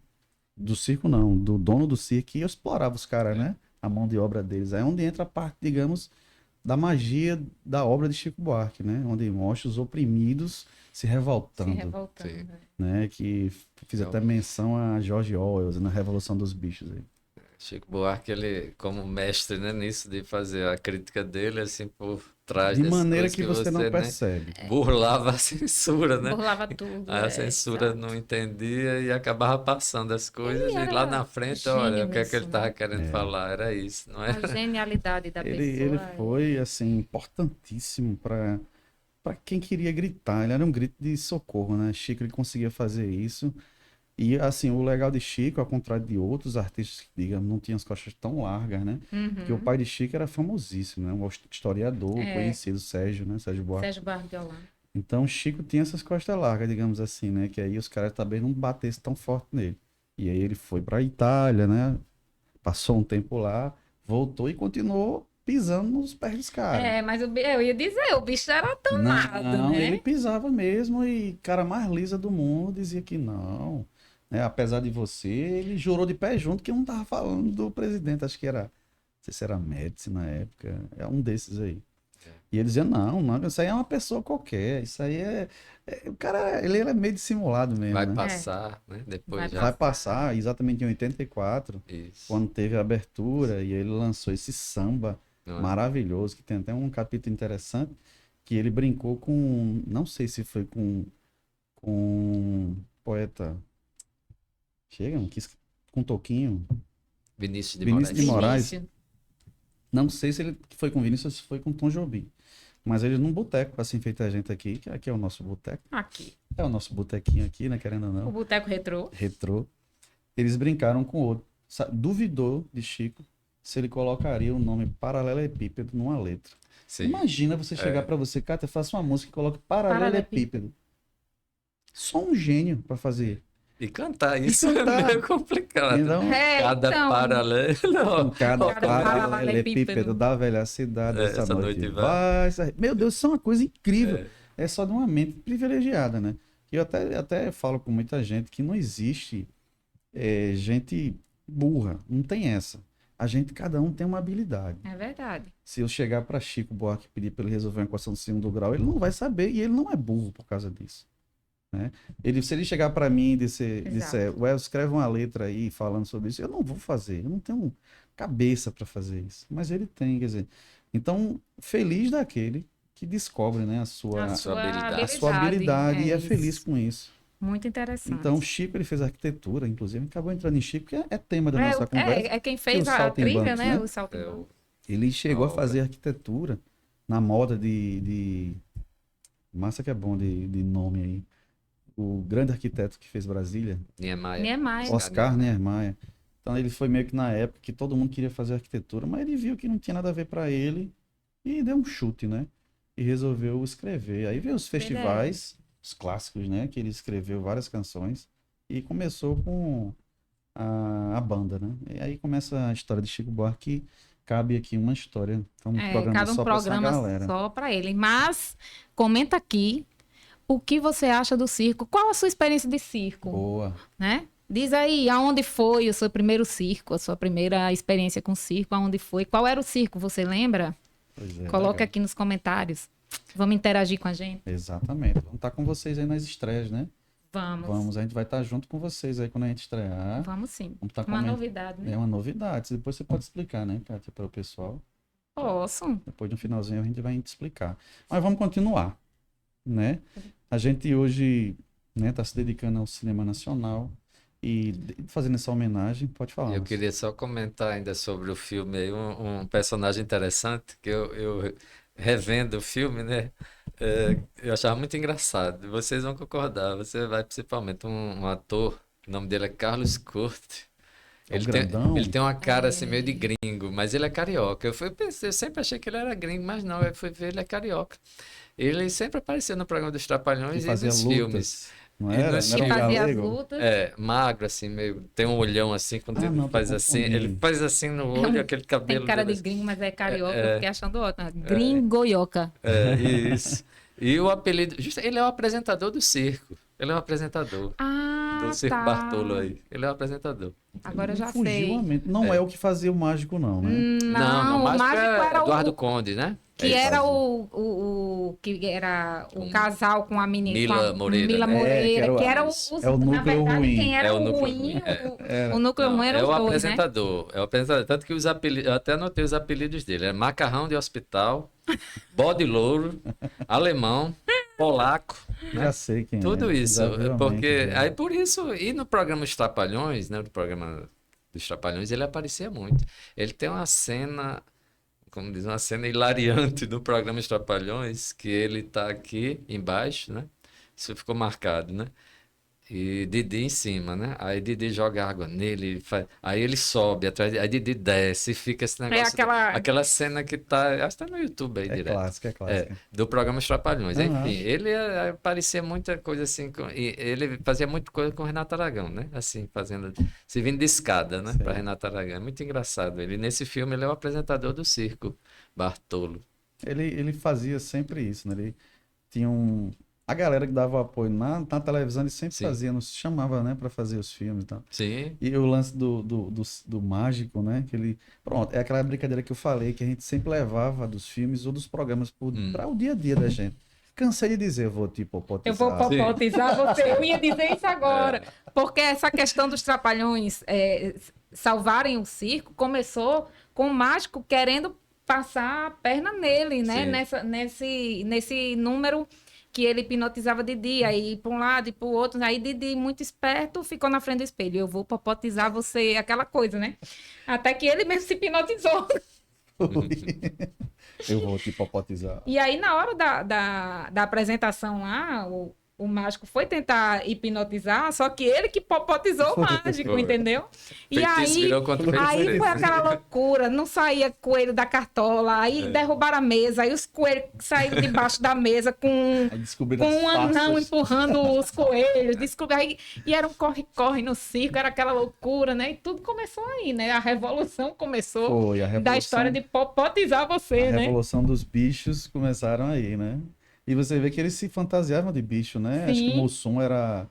Do circo não, do dono do circo, e explorava os caras, né? A mão de obra deles. Aí é onde entra a parte, digamos, da magia da obra de Chico Buarque, né? Onde mostra os oprimidos se revoltando, Se revoltando. Sim. né? Que fiz até menção a George Orwell na Revolução dos Bichos aí. Chico Buarque, ele, como mestre, né, nisso de fazer a crítica dele, assim, por trás De das maneira coisas que você não né, percebe. burlava a censura, né? Burlava tudo. A censura exato. não entendia e acabava passando as coisas. E era lá na frente, gênio olha, o que é que ele nisso, estava né? querendo falar? Era isso, não é? A genialidade da Ele pessoa. foi, assim, importantíssimo para quem queria gritar. Ele era um grito de socorro, né? Chico, ele conseguia fazer isso. E, assim, o legal de Chico, ao contrário de outros artistas que, digamos, não tinham as costas tão largas, né? Porque o pai de Chico era famosíssimo, né? Um historiador conhecido, Sérgio, né? Sérgio Buarque. Sérgio Buarque de Holanda. Então, Chico tinha essas costas largas, digamos assim, né? Que aí os caras também não batessem tão forte nele. E aí ele foi para a Itália, né? Passou um tempo lá, voltou e continuou pisando nos pés dos caras. É, mas eu ia dizer, o bicho era danado, Não, né? ele pisava mesmo e cara mais lisa do mundo dizia que não. Né? Apesar de você, ele jurou de pé junto que não tava falando do presidente, acho que era, não sei se era Médici na época, é um desses aí. E ele dizia, não, isso aí é uma pessoa qualquer, isso aí o cara, ele é meio dissimulado mesmo, Vai né? passar, né? Depois Vai já. Vai passar exatamente em 84, Isso. quando teve a abertura, e ele lançou esse samba Não é? maravilhoso, que tem até um capítulo interessante, que ele brincou com, não sei se foi com poeta, chega, com Toquinho, Vinícius de Vinícius de Moraes. Moraes. Não sei se ele foi com Vinícius ou se foi com Tom Jobim. Mas ele num boteco, assim, feito a gente aqui, que aqui é o nosso boteco. Aqui. É o nosso botequinho aqui, né? Querendo ou O não. Boteco Retrô. Retrô. Eles brincaram com o outro. Duvidou de Chico se ele colocaria o nome Paralelepípedo numa letra. Sim. Imagina você chegar pra você, Cátia, faça uma música e coloque Paralelepípedo. Só um gênio pra fazer. E cantar isso cantar. é meio complicado. Então, Cada então, paralelo. cada Cada paralelepípedo paralelepípedo da velha cidade, É, essa essa noite noite vai. Meu Deus, isso é uma coisa incrível. é só de uma mente privilegiada, né? Eu até falo com muita gente que não existe gente burra, não tem essa. Cada um tem uma habilidade. É verdade. Se eu chegar para Chico Buarque e pedir para ele resolver uma equação de segundo grau, ele não vai saber e ele não é burro por causa disso. Né? Se ele chegar para mim e disser, Well, escreve uma letra aí falando sobre isso, eu não vou fazer, eu não tenho cabeça para fazer isso. Mas ele tem, quer dizer. Então, feliz daquele que descobre, né, a sua habilidade e é feliz com isso. Muito interessante. Então, o Chico, ele fez arquitetura, inclusive, acabou entrando em Chico, que é tema da nossa conversa. É quem fez a trilha, né? O Saltimbancos. Ele chegou a fazer arquitetura na moda de... Massa que é bom de nome aí. O grande arquiteto que fez Brasília. Niemeyer. Oscar Niemeyer. Então, ele foi meio que na época que todo mundo queria fazer arquitetura, mas ele viu que não tinha nada a ver para ele e deu um chute, né? E resolveu escrever. Aí veio os festivais, os clássicos, né? Que ele escreveu várias canções e começou com a banda, né? E aí começa a história de Chico Buarque, que cabe aqui uma história. Então, cabe um programa só para ele. Mas comenta aqui o que você acha do circo. Qual a sua experiência de circo? Boa. Né? Diz aí, aonde foi o seu primeiro circo, a sua primeira experiência com circo, aonde foi? Qual era o circo, você lembra? Pois é, Coloca aqui nos comentários. Vamos interagir com a gente. Exatamente. Vamos estar com vocês aí nas estreias, né? Vamos. A gente vai estar junto com vocês aí quando a gente estrear. Vamos sim. Vamos estar uma novidade, né? É uma novidade. Depois você pode explicar, né, Kátia, para o pessoal. Posso. Depois no finalzinho a gente vai te explicar. Mas vamos continuar, né? A gente hoje, né, está se dedicando ao cinema nacional e fazendo essa homenagem. Pode falar. Eu queria só comentar ainda sobre o filme aí, um personagem interessante que eu revendo o filme, né? Eu achava muito engraçado. Vocês vão concordar. Você vai principalmente um ator, o nome dele é Carlos Corte. Ele tem uma cara assim meio de gringo, mas ele é carioca. Eu sempre achei que ele era gringo, mas não, eu fui ver, ele é carioca. Ele sempre apareceu no programa dos Trapalhões e nos filmes. Não era? Que fazia as lutas. Magro, assim, meio. Tem um olhão assim, quando ele faz assim. Ele faz assim no olho, aquele cabelo. Tem cara de gringo, mas é carioca, eu fiquei achando ótimo. Gringoioca. Isso. E o apelido. Ele é o apresentador do circo. Ele é o apresentador. Do Circo Bartolo aí. Ele é o apresentador. Agora eu já sei. Não é o que fazia o mágico, não, né? Não, o mágico era Eduardo Conde, né? Que era que era o casal com a menina. Mila Moreira. Que era o núcleo ruim. Quem era o ruim, o núcleo ruim era o dois, apresentador. É o apresentador. Tanto que os apelidos, eu até anotei os apelidos dele. É Macarrão de Hospital, Bode Louro, Alemão, Polaco. Né? Já sei quem Tudo isso. Porque aí por isso, e no programa Os Trapalhões, né? No programa dos Trapalhões, ele aparecia muito. Ele tem uma cena, como diz, uma cena hilariante do programa Os Trapalhões, que ele tá aqui embaixo, né? Isso ficou marcado, né? E Didi em cima, né? Aí Didi joga água nele, aí ele sobe atrás, aí Didi desce e fica esse negócio. Aquela cena que tá. Acho que tá no YouTube aí direto. É clássica. Do programa Os Trapalhões. Enfim, ele aparecia muita coisa assim. E ele fazia muita coisa com o Renato Aragão, né? Assim, se vindo de escada, né? Para Renato Aragão. É muito engraçado. Nesse filme, ele é o apresentador do circo, Bartolo. Ele fazia sempre isso, né? Ele tinha a galera que dava apoio na televisão, ele sempre fazia, nos chamava, né, para fazer os filmes e tal. Sim. E o lance do mágico, né, que ele... Pronto, é aquela brincadeira que eu falei, que a gente sempre levava dos filmes ou dos programas para o dia a dia da gente. Cansei de dizer, eu vou te popotizar. Eu vou popotizar você, eu ia dizer isso agora. Porque essa questão dos Trapalhões salvarem o circo começou com o mágico querendo passar a perna nele, né, nesse número... que ele hipnotizava Didi, aí para um lado e para o outro, aí Didi, muito esperto, ficou na frente do espelho, eu vou popotizar você, aquela coisa, né? Até que ele mesmo se hipnotizou. Eu vou te popotizar. E aí, na hora da apresentação lá, o mágico foi tentar hipnotizar, só que ele que popotizou o mágico, entendeu? E aí foi aquela loucura, não saía coelho da cartola, aí derrubaram a mesa, aí os coelhos saíram debaixo da mesa com um anão empurrando os coelhos, e era um corre-corre no circo, era aquela loucura, né? E tudo começou aí, né? A revolução começou da história de popotizar você, né? A revolução dos bichos começaram aí, né? E você vê que eles se fantasiavam de bicho, né? Acho que Sim. o Mussum era, não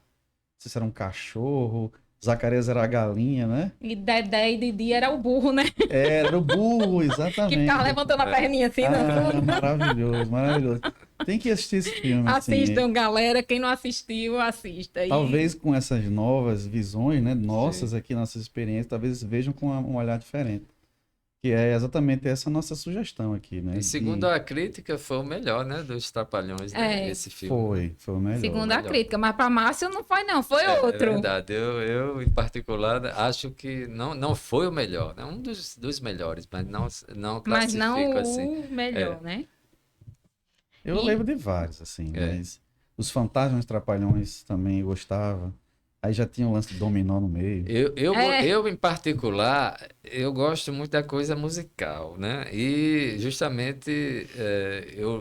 sei se era um cachorro, Zacarias era a galinha, né? E Dedé e Didi era o burro, né? Era o burro, Que exatamente. ficava levantando a perninha assim, Ah, maravilhoso, maravilhoso. Tem que assistir esse filme, assim. Assistam, galera. Quem não assistiu, assista. Talvez com essas novas visões, né, nossas Sim. aqui, nossas experiências, talvez vejam com um olhar diferente. Que é exatamente essa nossa sugestão aqui, né? E segundo a crítica, foi o melhor, né? Dos Trapalhões, né? É. Esse filme. Foi o melhor. Segundo a melhor. crítica, mas para Márcio não foi, não. Foi É outro. verdade. Em particular, acho que não foi o melhor, né? Um dos melhores, mas não Mas não classifico o assim. melhor, né? Eu E- lembro de vários, assim, É. mas os Fantasmas Trapalhões também eu gostava. Aí já tinha um lance de dominó no meio. É. Eu, em particular, eu gosto muito da coisa musical, né? E justamente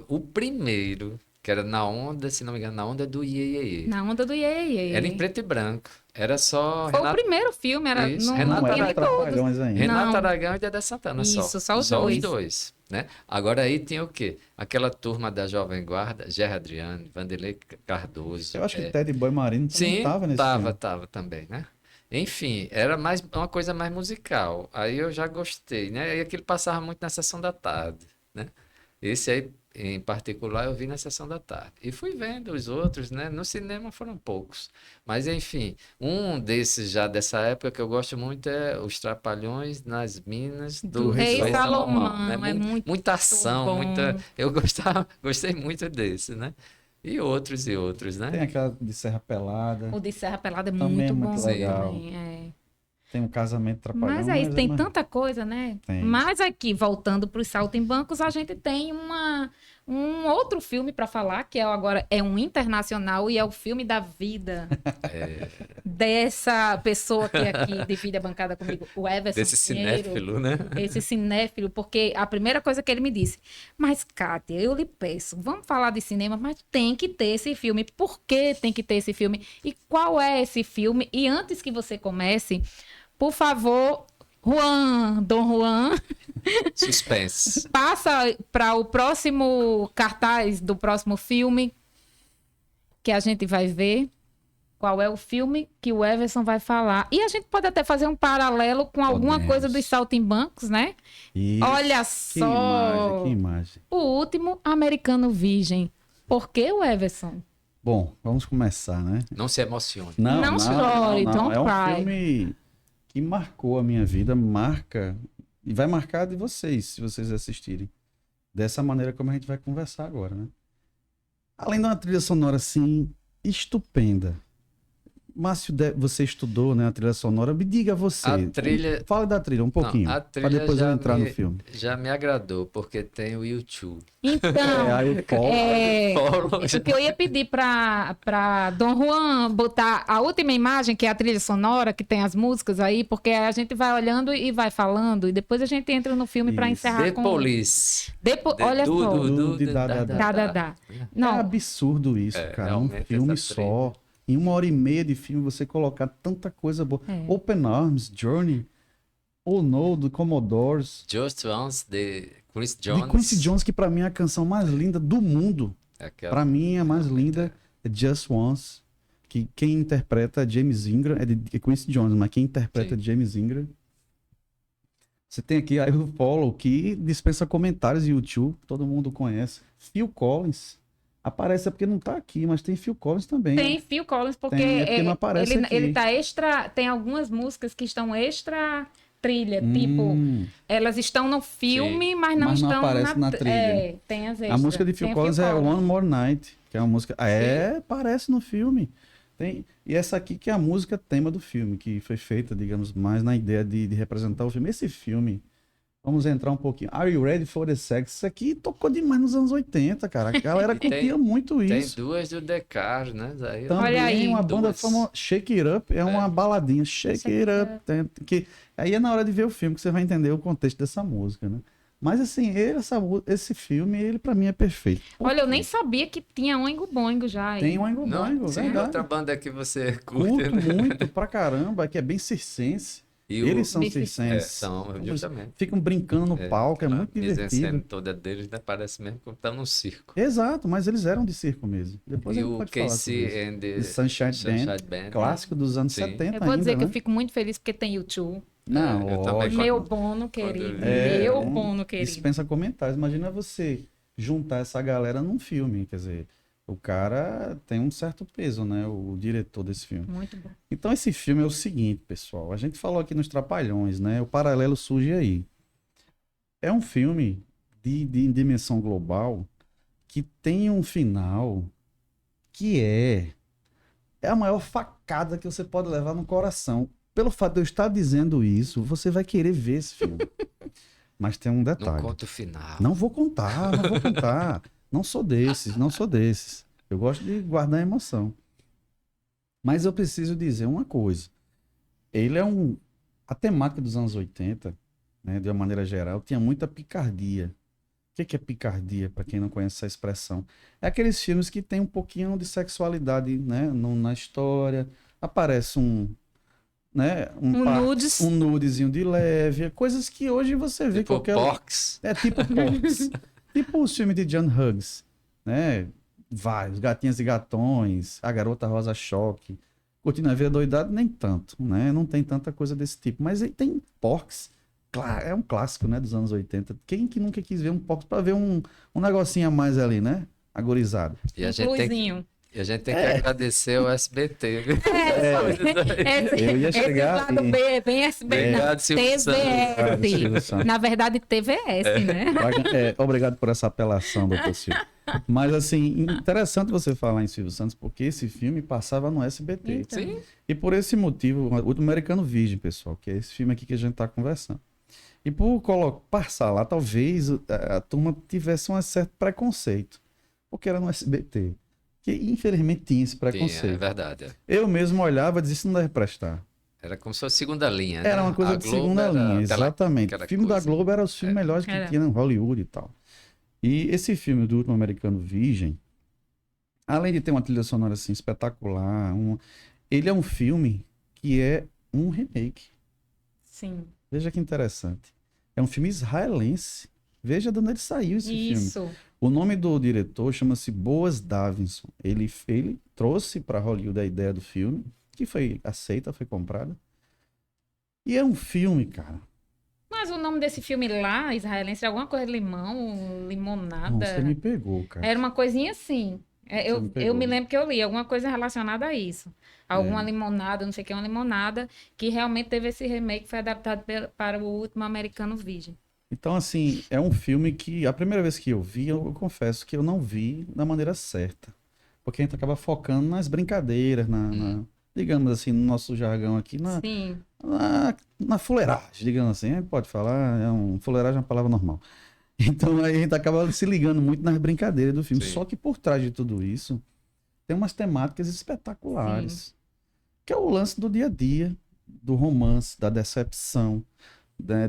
o primeiro, que era na onda, se não me engano, na onda do Iê, Iê, Iê. Na onda do Iê, Iê, Era em Iê. preto e branco. Era só Foi o primeiro filme, era, Isso, não, Renato não Não tinha era nem todos. Trapalhões ainda. Renato Não. Aragão e Dedé Santana Isso, só os Só dois. os dois, né? Agora aí tinha o quê? Aquela turma da Jovem Guarda, Gerry Adriano, Vanderlei Cardoso. Eu acho que Ted Boy Marino também Sim, tava nesse filme. tava também, né? Enfim, era mais uma coisa mais musical. Aí eu já gostei, né? E aquilo passava muito na sessão da tarde, né? Esse aí, em particular, eu vi na sessão da tarde. E fui vendo os outros, né? No cinema foram poucos. Mas, enfim, um desses já dessa época que eu gosto muito é Os Trapalhões nas Minas Do do Rei Rei Salomão, né? é muito Muita ação, bom. Eu gostei muito desse, né? E outros, né? Tem aquela de Serra Pelada. O de Serra Pelada é Também é muito muito bom legal. também. É. Tem um Casamento Trapalhão. Mas aí tem mais- tanta coisa, né? Tem. Mas aqui, voltando para os Saltimbancos, a gente tem um outro filme para falar, que agora é um internacional e é o filme da vida dessa pessoa que aqui divide a bancada comigo, o Everson Desse Pinheiro. cinéfilo, né? Esse cinéfilo, porque a primeira coisa que ele me disse, mas Kátia, eu lhe peço, vamos falar de cinema, mas tem que ter esse filme. Por que tem que ter esse filme? E qual é esse filme? E antes que você comece, por favor, Dom Juan, Suspense. passa para o próximo cartaz do próximo filme que a gente vai ver. Qual é o filme que o Everson vai falar? E a gente pode até fazer um paralelo com alguma Podemos. coisa dos Saltimbancos, né? Isso. Olha Que só. imagem, que imagem. O último Americano Virgem. Por que o Everson? Bom, vamos começar, né? Não se emocione. Não chore, don't É um cry. filme que marcou a minha vida, marca e vai marcar de vocês, se vocês assistirem. Dessa maneira como a gente vai conversar agora, né? Além de uma trilha sonora assim estupenda. Márcio, você estudou, né, a trilha sonora. Me diga você. A trilha- Fala da trilha um pouquinho, Não, a para trilha depois eu já entrar me- no filme. Já me agradou, porque tem o YouTube. Então, Aí o Paulo, o que eu ia pedir para Dom Juan botar a última imagem, que é a trilha sonora, que tem as músicas aí, porque a gente vai olhando e vai falando, e depois a gente entra no filme para Isso. encerrar The com... Police. Olha só. De Dá. É Não, absurdo isso, É, cara. Um realmente filme essa só. Em 1 hora e meia de filme, você colocar tanta coisa boa. É. Open Arms, Journey, Oh No, do Commodores. Just Once, de Chris Jones. De Quincy Jones, que pra mim é a canção mais linda do mundo. Aquela- Pra mim, a mais linda é Just Once. Que quem interpreta é James Ingram, é de Quincy Jones, mas quem interpreta é James Ingram. Você tem aqui I Will Follow, que dispensa comentários no YouTube, todo mundo conhece. Phil Collins. Aparece é porque não tá aqui, mas tem Phil Collins também. tem Phil Collins, porque, Tem, é porque não aparece aqui. ele tá extra... Tem algumas músicas que estão extra trilha, tipo... Elas estão no filme, mas não Mas não estão aparece na trilha. É, tem as A extras. música de Phil Tem o Collins é One More Night, que é uma música. Aparece no filme. Tem... E essa aqui que é a música tema do filme, que foi feita, digamos, mais na ideia de representar o filme. Esse filme, vamos entrar um pouquinho. Are You Ready for the Sex? Isso aqui tocou demais nos anos 80, cara. A galera E tem- curtia muito Tem isso. duas do The Cars, né? Daí- Também Olha aí. uma banda Duas. famosa, Shake It Up, é uma baladinha, Shake It Up. Que... Aí é na hora de ver o filme que você vai entender o contexto dessa música, né? Mas assim, esse filme, ele pra mim é perfeito. Por Olha, eu quê? nem sabia que tinha Oingo Boingo já. aí. Tem um Oingo Não, Boingo, sim, verdade. outra banda que você curte, Curto né? muito pra caramba, que é bem circense. E Eles são Bife- circenses. são, justamente. Ficam brincando no palco, é A muito mise-en-scène divertido. toda deles, né, parece mesmo que estão num circo. Exato, mas eles eram de circo mesmo. Depois a E gente o pode falar sobre Casey isso. and The the Sunshine Band, Band, clássico dos anos Sim. 70 Eu vou dizer ainda, que né? eu fico muito feliz porque tem YouTube. Não, eu também. lógico. Meu Bono querido. eu Meu Bono querido. Dispensa comentários. Imagina você juntar essa galera num filme, quer dizer, o cara tem um certo peso, né? O diretor desse filme. Muito bom. Então esse filme é o seguinte, pessoal. A gente falou aqui nos Trapalhões, né? O paralelo surge aí. É um filme de dimensão global que tem um final que é a maior facada que você pode levar no coração. Pelo fato de eu estar dizendo isso, você vai querer ver esse filme. Mas tem um Não detalhe. conta o final. Não vou contar, não vou contar. Não sou desses, não sou desses. Eu gosto de guardar a emoção. Mas eu preciso dizer uma coisa. Ele é um... A temática dos anos 80, né, de uma maneira geral, tinha muita picardia. O que é picardia, para quem não conhece essa expressão? É aqueles filmes que tem um pouquinho de sexualidade, né, na história. Aparece né, Nudes. um nudezinho de leve, coisas que hoje você vê Tipo qualquer... Porks. É tipo Porks. Tipo o filme de John Hughes, né? Vários, Gatinhas e Gatões, A Garota Rosa Choque, Curtindo a Vida Doidado, nem tanto, né? Não tem tanta coisa desse tipo. Mas aí tem Porks, claro, é um clássico, né, dos anos 80. Quem que nunca quis ver um Porks para ver um negocinho a mais ali, né? Agorizado. E a Um gente tem que, pluzinho. e a gente tem que agradecer ao SBT. Viu? Eu ia Esse chegar lado e- B é bem SB, não. Obrigado, Silvio Santos. Obrigado, Silvio TVS. Santos. Na verdade, TVS, né? Obrigado por essa apelação, doutor Silvio. Mas, assim, interessante você falar em Silvio Santos, porque esse filme passava no SBT. Então. Sim. E por esse motivo, o Americano Virgem, pessoal, que é esse filme aqui que a gente está conversando. E por passar lá, talvez a turma tivesse um certo preconceito, porque era no SBT. Que infelizmente tinha esse Tinha, é preconceito. verdade. Eu mesmo olhava e dizia, isso não deve prestar. Era como se fosse segunda linha, né? Era uma coisa A de Globo segunda era linha, aquela- exatamente. aquela O filme da coisa. Globo era os filmes melhores que Era. tinha em Hollywood e tal. E esse filme do Último Americano Virgem, além de ter uma trilha sonora assim espetacular, ele é um filme que é um remake. Sim. Veja que interessante. É um filme israelense. Veja de onde ele saiu esse filme. Isso. O nome do diretor chama-se Boaz Davidson. Ele trouxe para Hollywood a ideia do filme, que foi aceita, foi comprada. E é um filme, cara. Mas o nome desse filme lá, israelense, é alguma coisa de limão, Não, limonada. você me pegou, cara. Era uma coisinha assim. Você Eu me pegou. me lembro que eu li alguma coisa relacionada a isso. Alguma É. limonada, não sei o que, uma limonada, que realmente teve esse remake que foi adaptado para o Último Americano Virgem. Então, assim, é um filme que a primeira vez que eu vi, eu confesso que eu não vi da maneira certa. Porque a gente acaba focando nas brincadeiras, digamos assim, no nosso jargão aqui, Sim. na fuleiragem, digamos assim. A gente pode falar, fuleiragem é uma palavra normal. Então aí a gente acaba se ligando muito nas brincadeiras do filme. Sim. Só que por trás de tudo isso, tem umas temáticas espetaculares. Que é o lance do dia a dia, do romance, da decepção, né,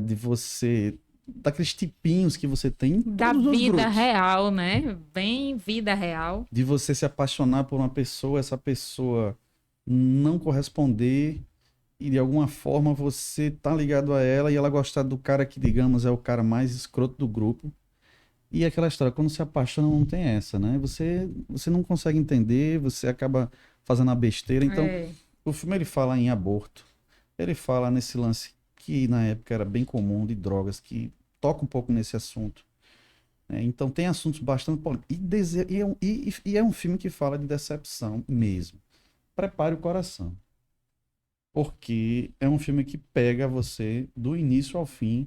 daqueles tipinhos que você tem em Da todos os vida grupos. real, né? Bem vida real. De você se apaixonar por uma pessoa, essa pessoa não corresponder e de alguma forma você tá ligado a ela e ela gostar do cara que, digamos, é o cara mais escroto do grupo. E aquela história, quando se apaixona não tem essa, né? Você não consegue entender, você acaba fazendo a besteira. Então, É. o filme ele fala em aborto, ele fala nesse lance que na época era bem comum de drogas, que toca um pouco nesse assunto. Né? Então tem assuntos bastante polêmicos. E é um filme que fala de decepção mesmo. Prepare o coração. Porque é um filme que pega você do início ao fim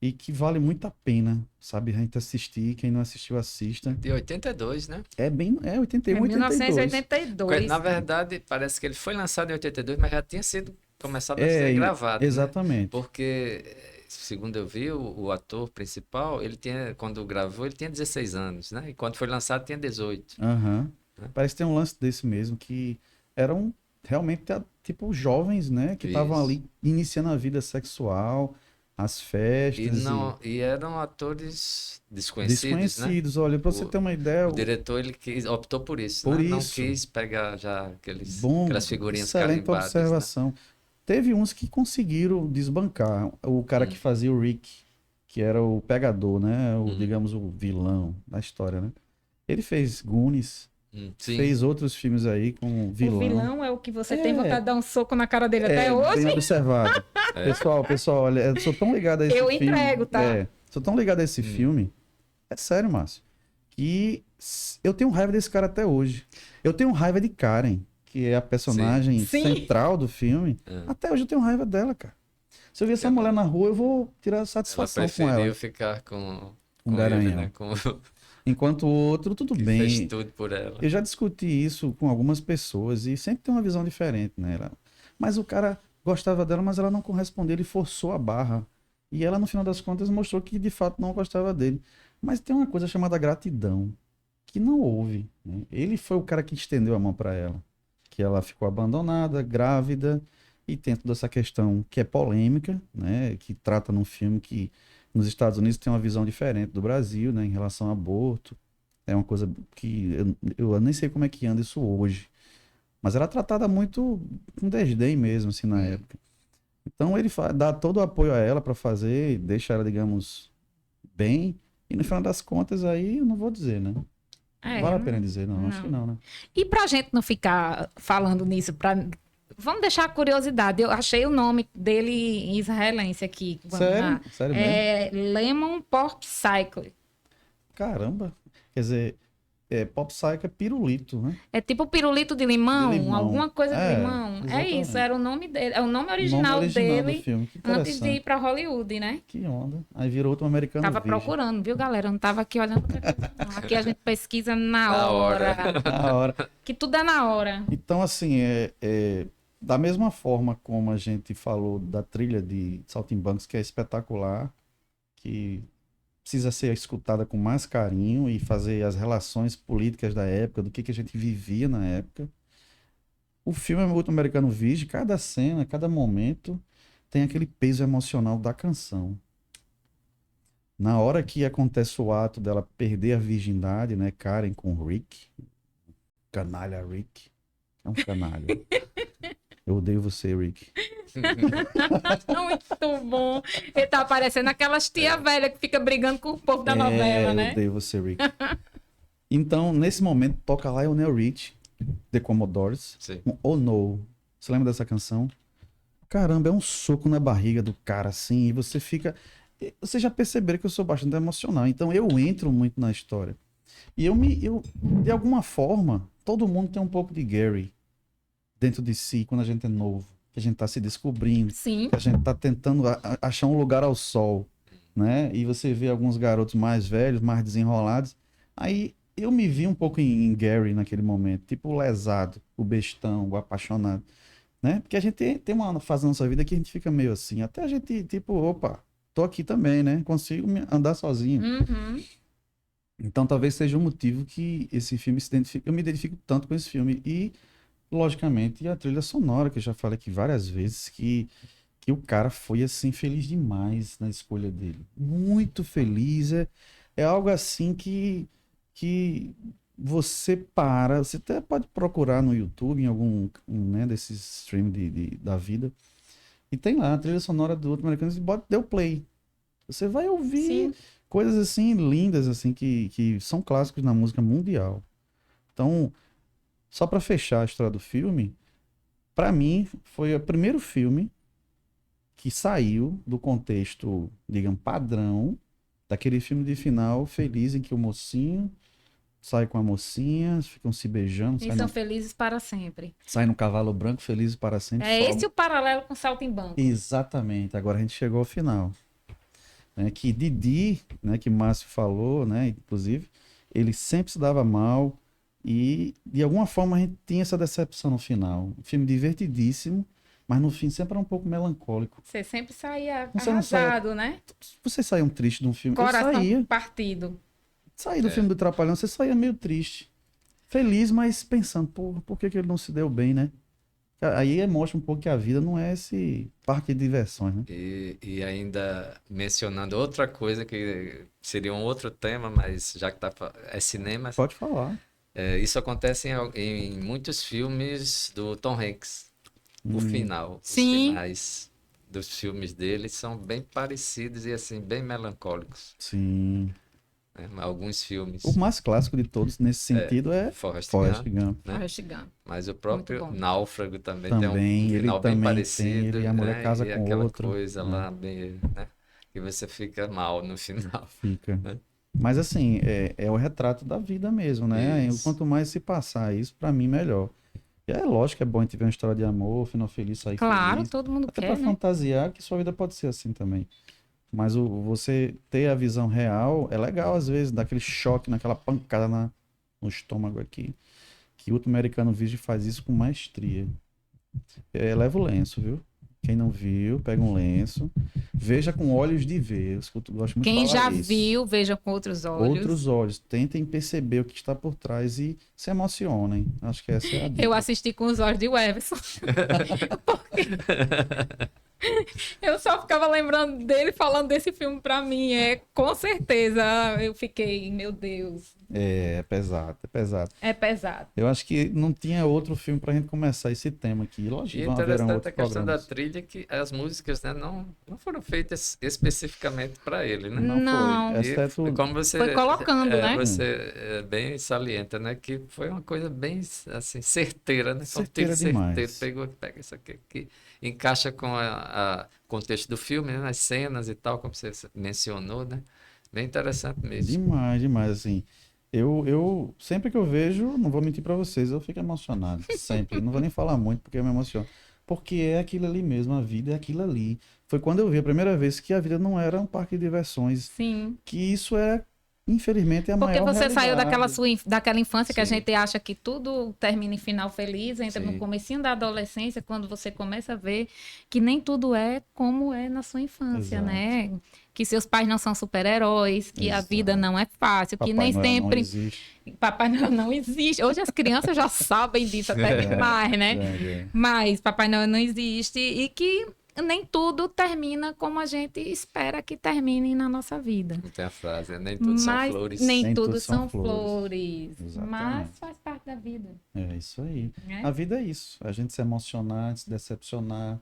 e que vale muito a pena, sabe? A gente assistir, quem não assistiu, assista. De 82, né? É 81, Em 82. 1982. Na verdade, parece que ele foi lançado em 82, mas já tinha sido começado a É, ser gravado, né? exatamente. Porque, segundo eu vi, o ator principal, quando gravou, ele tinha 16 anos, né? E quando foi lançado, tinha 18. Aham. Né? Parece que tem um lance desse mesmo, que eram realmente, tipo, jovens, né? Que estavam Isso. ali iniciando a vida sexual, as festas E eram atores e desconhecidos, né? desconhecidos. Olha, pra você O- ter uma ideia, O diretor, optou por isso, Por né? Não isso. quis pegar já bom, aquelas figurinhas excelente carimbadas, né? observação. Teve uns que conseguiram desbancar. O cara que fazia o Rick, que era o pegador, né? Digamos, o vilão da história, né? Ele fez Goonies, Sim. fez outros filmes aí com vilão. O vilão é o que você tem vontade de dar um soco na cara dele até hoje? Bem observado. Pessoal, olha, eu sou tão ligado a esse Eu filme. entrego, tá? Sou tão ligado a esse filme. É sério, Márcio. Que eu tenho raiva desse cara até hoje. Eu tenho raiva de Karen, que é a personagem Sim. central do filme. Até hoje eu tenho raiva dela, cara. Se eu ver essa mulher na rua, eu vou tirar Ela satisfação com preferiu ela. ficar com Com ele, Garanhão. né? Com... Enquanto o outro, tudo que bem. fez tudo por ela. Eu já discuti isso com algumas pessoas e sempre tem uma visão diferente, né? Mas o cara gostava dela, mas ela não correspondeu, ele forçou a barra. E ela, no final das contas, mostrou que de fato não gostava dele. Mas tem uma coisa chamada gratidão, que não houve, né? Ele foi o cara que estendeu a mão para ela. Que ela ficou abandonada, grávida, e tem toda essa questão que é polêmica, né? Que trata num filme que nos Estados Unidos tem uma visão diferente do Brasil, né? Em relação ao aborto. É uma coisa que eu nem sei como é que anda isso hoje. Mas era tratada muito com desdém mesmo, assim, na época. Então ele dá todo o apoio a ela para fazer, deixa ela, digamos, bem. E no final das contas, aí eu não vou dizer, né? Não vale a pena dizer, não. Acho que não, né? E pra gente não ficar falando nisso, vamos deixar a curiosidade. Eu achei o nome dele israelense aqui. Sério? Sério mesmo? É Lemon Pop Cycle. Caramba. Quer dizer, Pop Psycho é pirulito, né? É tipo pirulito de limão, De limão. alguma coisa de É, limão. É exatamente. isso, era o nome dele. É o nome O original, nome original dele do filme. Que antes de interessante. ir pra Hollywood, né? Que onda. Aí virou outro americano Tava virgem. procurando, viu, galera? Eu não tava aqui olhando outra coisa, não. Aqui a gente pesquisa na Na hora. hora. Na hora. Que tudo é na hora. Então, assim, da mesma forma como a gente falou da trilha de Saltimbancos, que é espetacular, que precisa ser escutada com mais carinho e fazer as relações políticas da época, do que a gente vivia na época. O filme é muito americano virgem, cada cena, cada momento tem aquele peso emocional da canção. Na hora que acontece o ato dela perder a virgindade, né, Karen com o Rick, canalha Rick, é um canalha. Eu odeio você, Rick. Muito bom. Ele tá parecendo aquelas tia velha que fica brigando com o povo da novela, Eu né? odeio você, Rick. Então, nesse momento, toca Lionel Rich, The Commodores, Sim. um Oh No. Você lembra dessa canção? Caramba, é um soco na barriga do cara, assim, e você fica... Vocês já perceberam que eu sou bastante emocional, então eu entro muito na história. E de alguma forma, todo mundo tem um pouco de Gary dentro de si quando a gente é novo, que a gente tá se descobrindo, Sim. que a gente tá tentando achar um lugar ao sol, né? E você vê alguns garotos mais velhos, mais desenrolados. Aí eu me vi um pouco em Gary naquele momento, tipo o lesado, o bestão, o apaixonado, né? Porque a gente tem uma fase da nossa vida que a gente fica meio assim, até a gente, tipo, opa, tô aqui também, né? Consigo andar sozinho. Uhum. Então talvez seja um motivo que esse filme se identifique. Eu me identifico tanto com esse filme. E, logicamente, a trilha sonora, que eu já falei aqui várias vezes, que o cara foi, assim, feliz demais na escolha dele. Muito feliz. É algo assim que você você até pode procurar no YouTube, em algum né, desses stream da vida. E tem lá a trilha sonora do outro americano, e deu play. Você vai ouvir Sim. coisas assim lindas assim que são clássicos na música mundial. Então, só para fechar a história do filme, para mim foi o primeiro filme que saiu do contexto, digamos, padrão daquele filme de final feliz em que o mocinho sai com a mocinha, ficam se beijando, E são felizes para sempre. sai no cavalo branco, felizes para sempre. É sobe. esse o paralelo com Saltimbanco. Exatamente. Agora a gente chegou ao final. Né, que Didi, né, que Márcio falou, né, inclusive, ele sempre se dava mal e, de alguma forma, a gente tinha essa decepção no final. Um filme divertidíssimo, mas no fim sempre era um pouco melancólico. Você sempre saía Você não saía- arrasado, né? Vocês saíam tristes de um filme? Coração Eu partido. saí do filme do Trapalhão, você saía meio triste. Feliz, mas pensando, pô, por que ele não se deu bem, né? Aí mostra um pouco que a vida não é esse parque de diversões, né? E ainda mencionando outra coisa que seria um outro tema, mas já que é cinema, Pode falar. isso acontece em muitos filmes do Tom Hanks. o final. Os Sim. finais dos filmes dele são bem parecidos e assim, bem melancólicos, Sim. né? Alguns filmes, O mais clássico de todos nesse sentido é Forrest Forrest Gump, Gump. né? Forrest Gump. Mas o Muito próprio bom. Náufrago também tem um Também, ele final bem também parecido, tem, ele, a mulher né? casa E com aquela outro, coisa né? lá bem, né? Que você fica mal no final, Fica. né? Mas assim, é o retrato da vida mesmo, né? E Isso. quanto mais se passar isso, pra mim, melhor. E é lógico que é bom a gente ver uma história de amor, final feliz, sair Claro, feliz. todo mundo Até pra quer, né? fantasiar que sua vida pode ser assim também. Mas você ter a visão real é legal, às vezes, dá aquele choque, naquela pancada no estômago aqui. Que o último americano Virgem faz isso com maestria. Leva o lenço, viu? Quem não viu, pega um lenço. Veja com olhos de ver. Eu gosto muito de Quem falar já isso. viu, veja com outros olhos. Outros olhos. Tentem perceber o que está por trás e se emocionem. Acho que essa é a dica. Eu assisti com os olhos de Everson. Eu só ficava lembrando dele falando desse filme pra mim. Com certeza, eu fiquei, meu Deus, É pesado, é pesado. é pesado. Eu acho que não tinha outro filme pra gente começar esse tema aqui. E Lógico, é haverão interessante outros a questão da programas. trilha, que as músicas, né, não foram feitas especificamente para ele, né? Não Não. foi. E Exceto. como você, Foi colocando, né? bem salienta, né? Que foi uma coisa bem, assim, certeira, né? Foi um tiro Certeira certeiro. demais. Pega isso aqui, que encaixa com o contexto do filme, né? As cenas e tal, como você mencionou, né? Bem interessante mesmo. Demais, demais, assim. Eu sempre que eu vejo, não vou mentir pra vocês, eu fico emocionado. Sempre. Não vou nem falar muito porque eu me emociono. Porque é aquilo ali mesmo, a vida é aquilo ali. Foi quando eu vi a primeira vez que a vida não era um parque de diversões. Sim. Que isso é, infelizmente, a Porque maior você saiu daquela, realidade. daquela infância que a Sim. gente acha que tudo termina em final feliz, entra no Sim. comecinho da adolescência, quando você começa a ver que nem tudo é como é na sua infância, Exato. né? Que seus pais não são super-heróis, que a vida Exato. não é fácil, que Papai nem Noel não sempre existe. Papai Noel não existe. Hoje as crianças já sabem disso até demais, né? É. Mas Papai Noel não existe e que nem tudo termina como a gente espera que termine na nossa vida. Não tem a frase, né? Nem tudo são Mas flores. nem Nem tudo tudo são são flores. Exatamente. Mas faz parte da vida, É isso aí. né? A vida é isso. A gente se emocionar, se decepcionar.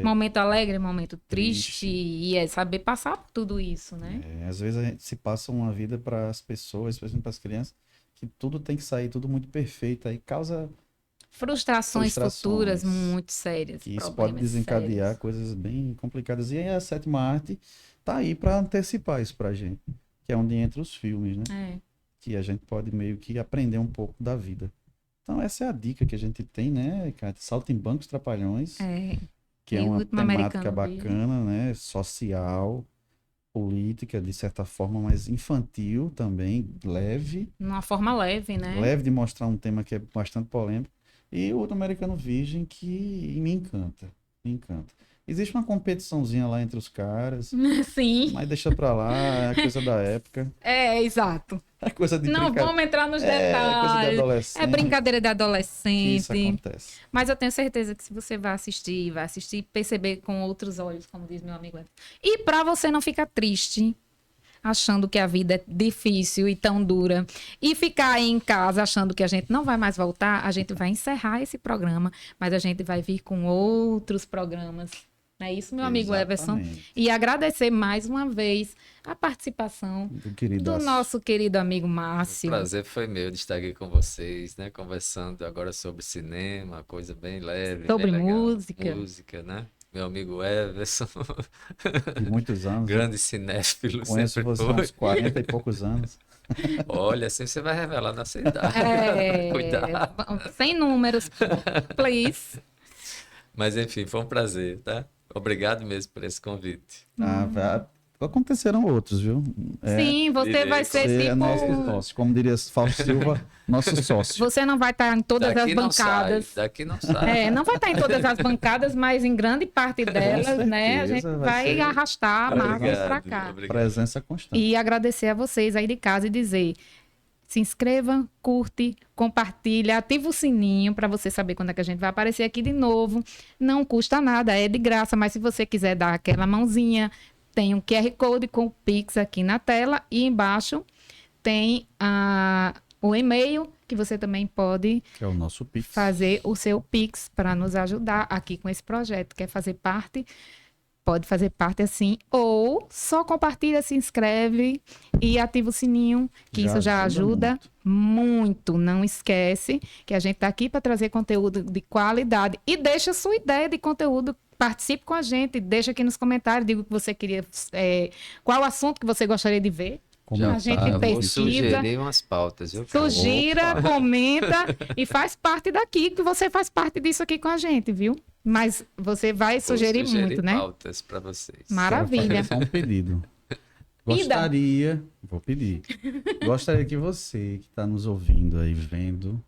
Momento alegre, momento triste, Triste. e é saber passar por tudo isso, né? Às vezes a gente se passa uma vida para as pessoas, especialmente para as crianças, que tudo tem que sair tudo muito perfeito. Aí causa Frustrações futuras frustrações. muito sérias, que isso pode problemas desencadear sérios. coisas bem complicadas. E aí a sétima arte tá aí para antecipar isso pra gente, que é onde entra os filmes, né? É. Que a gente pode meio que aprender um pouco da vida. Então essa é a dica que a gente tem, né, cara? Saltimbancos Trapalhões, É. que é E o uma último temática americano Virgem. bacana, né? Social, política, de certa forma, mas infantil também, leve. Numa forma leve, né? Leve de mostrar um tema que é bastante polêmico. E o outro Americano Virgem que me encanta, me encanta. Existe uma competiçãozinha lá entre os caras, Sim, mas deixa pra lá, é coisa da época, exato. é coisa de Não brincadeira. vamos entrar nos É coisa de detalhes. adolescente É brincadeira de que isso adolescente. acontece. Mas eu tenho certeza que se você vai assistir e perceber com outros olhos, como diz meu amigo Everton. E para você não ficar triste, achando que a vida é difícil e tão dura, e ficar aí em casa achando que a gente não vai mais voltar, a gente vai encerrar esse programa, mas a gente vai vir com outros programas. Não é isso, meu amigo Everson? Exatamente. E agradecer mais uma vez a participação Do querido do nosso querido amigo O Márcio. prazer foi meu de estar aqui com vocês, né? Conversando agora sobre cinema, coisa bem leve, Sobre bem legal. música. Música, né? Meu amigo Everson, de muitos anos. grande cinéfilo, Conheço sempre você há foi. uns 40 e poucos anos. Olha, assim você vai revelar nossa idade. É, Cuidado. sem números, please. Mas enfim, foi um prazer, tá? Obrigado mesmo por esse convite. Aconteceram outros, viu? Sim, você vai ser Você é nosso tipo. sócio, como diria Fausto Silva, nosso sócio. Você não vai estar em todas Daqui as não sai, bancadas. daqui não sai. É, não vai estar em todas as bancadas, mas em grande parte delas, né? A gente certeza, vai vai ser. arrastar a Marcos pra cá. Obrigado. Presença constante. E agradecer a vocês aí de casa e dizer: se inscreva, curte, compartilha, ativa o sininho para você saber quando é que a gente vai aparecer aqui de novo. Não custa nada, é de graça, mas se você quiser dar aquela mãozinha, tem um QR Code com o Pix aqui na tela e embaixo tem o e-mail que você também pode Que é o nosso Pix. fazer o seu Pix para nos ajudar aqui com esse projeto. Quer fazer parte? Pode fazer parte assim, ou só compartilha, se inscreve e ativa o sininho, que isso já ajuda muito. Não esquece que a gente está aqui para trazer conteúdo de qualidade. E deixa a sua ideia de conteúdo, participe com a gente, deixa aqui nos comentários, diga o que você queria, qual assunto que você gostaria de ver. A gente Vou pesquisa, sugerir umas pautas. sugira, comenta e faz parte daqui, que você faz parte disso aqui com a gente, viu? Mas você vai sugerir muito, né? Pautas para vocês. Maravilha. Só um pedido. Vou pedir. Gostaria que você que está nos ouvindo aí, vendo,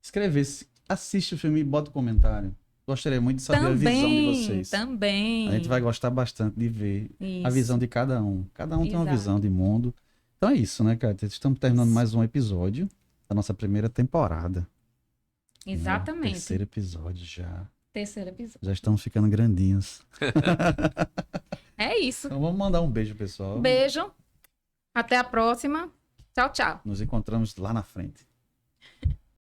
escrevesse, assiste o filme e bota um comentário. Gostaria muito de saber a visão de vocês. Também. A gente vai gostar bastante de ver a Isso. visão de cada um. Cada um tem uma Exato. visão de mundo. Então é isso, né, cara? Estamos terminando mais um episódio da nossa primeira temporada. Né? Exatamente. Terceiro episódio já. Terceiro episódio. Já estamos ficando grandinhos. É isso. Então vamos mandar um beijo, pessoal. Beijo. Até a próxima. Tchau, tchau. Nos encontramos lá na frente.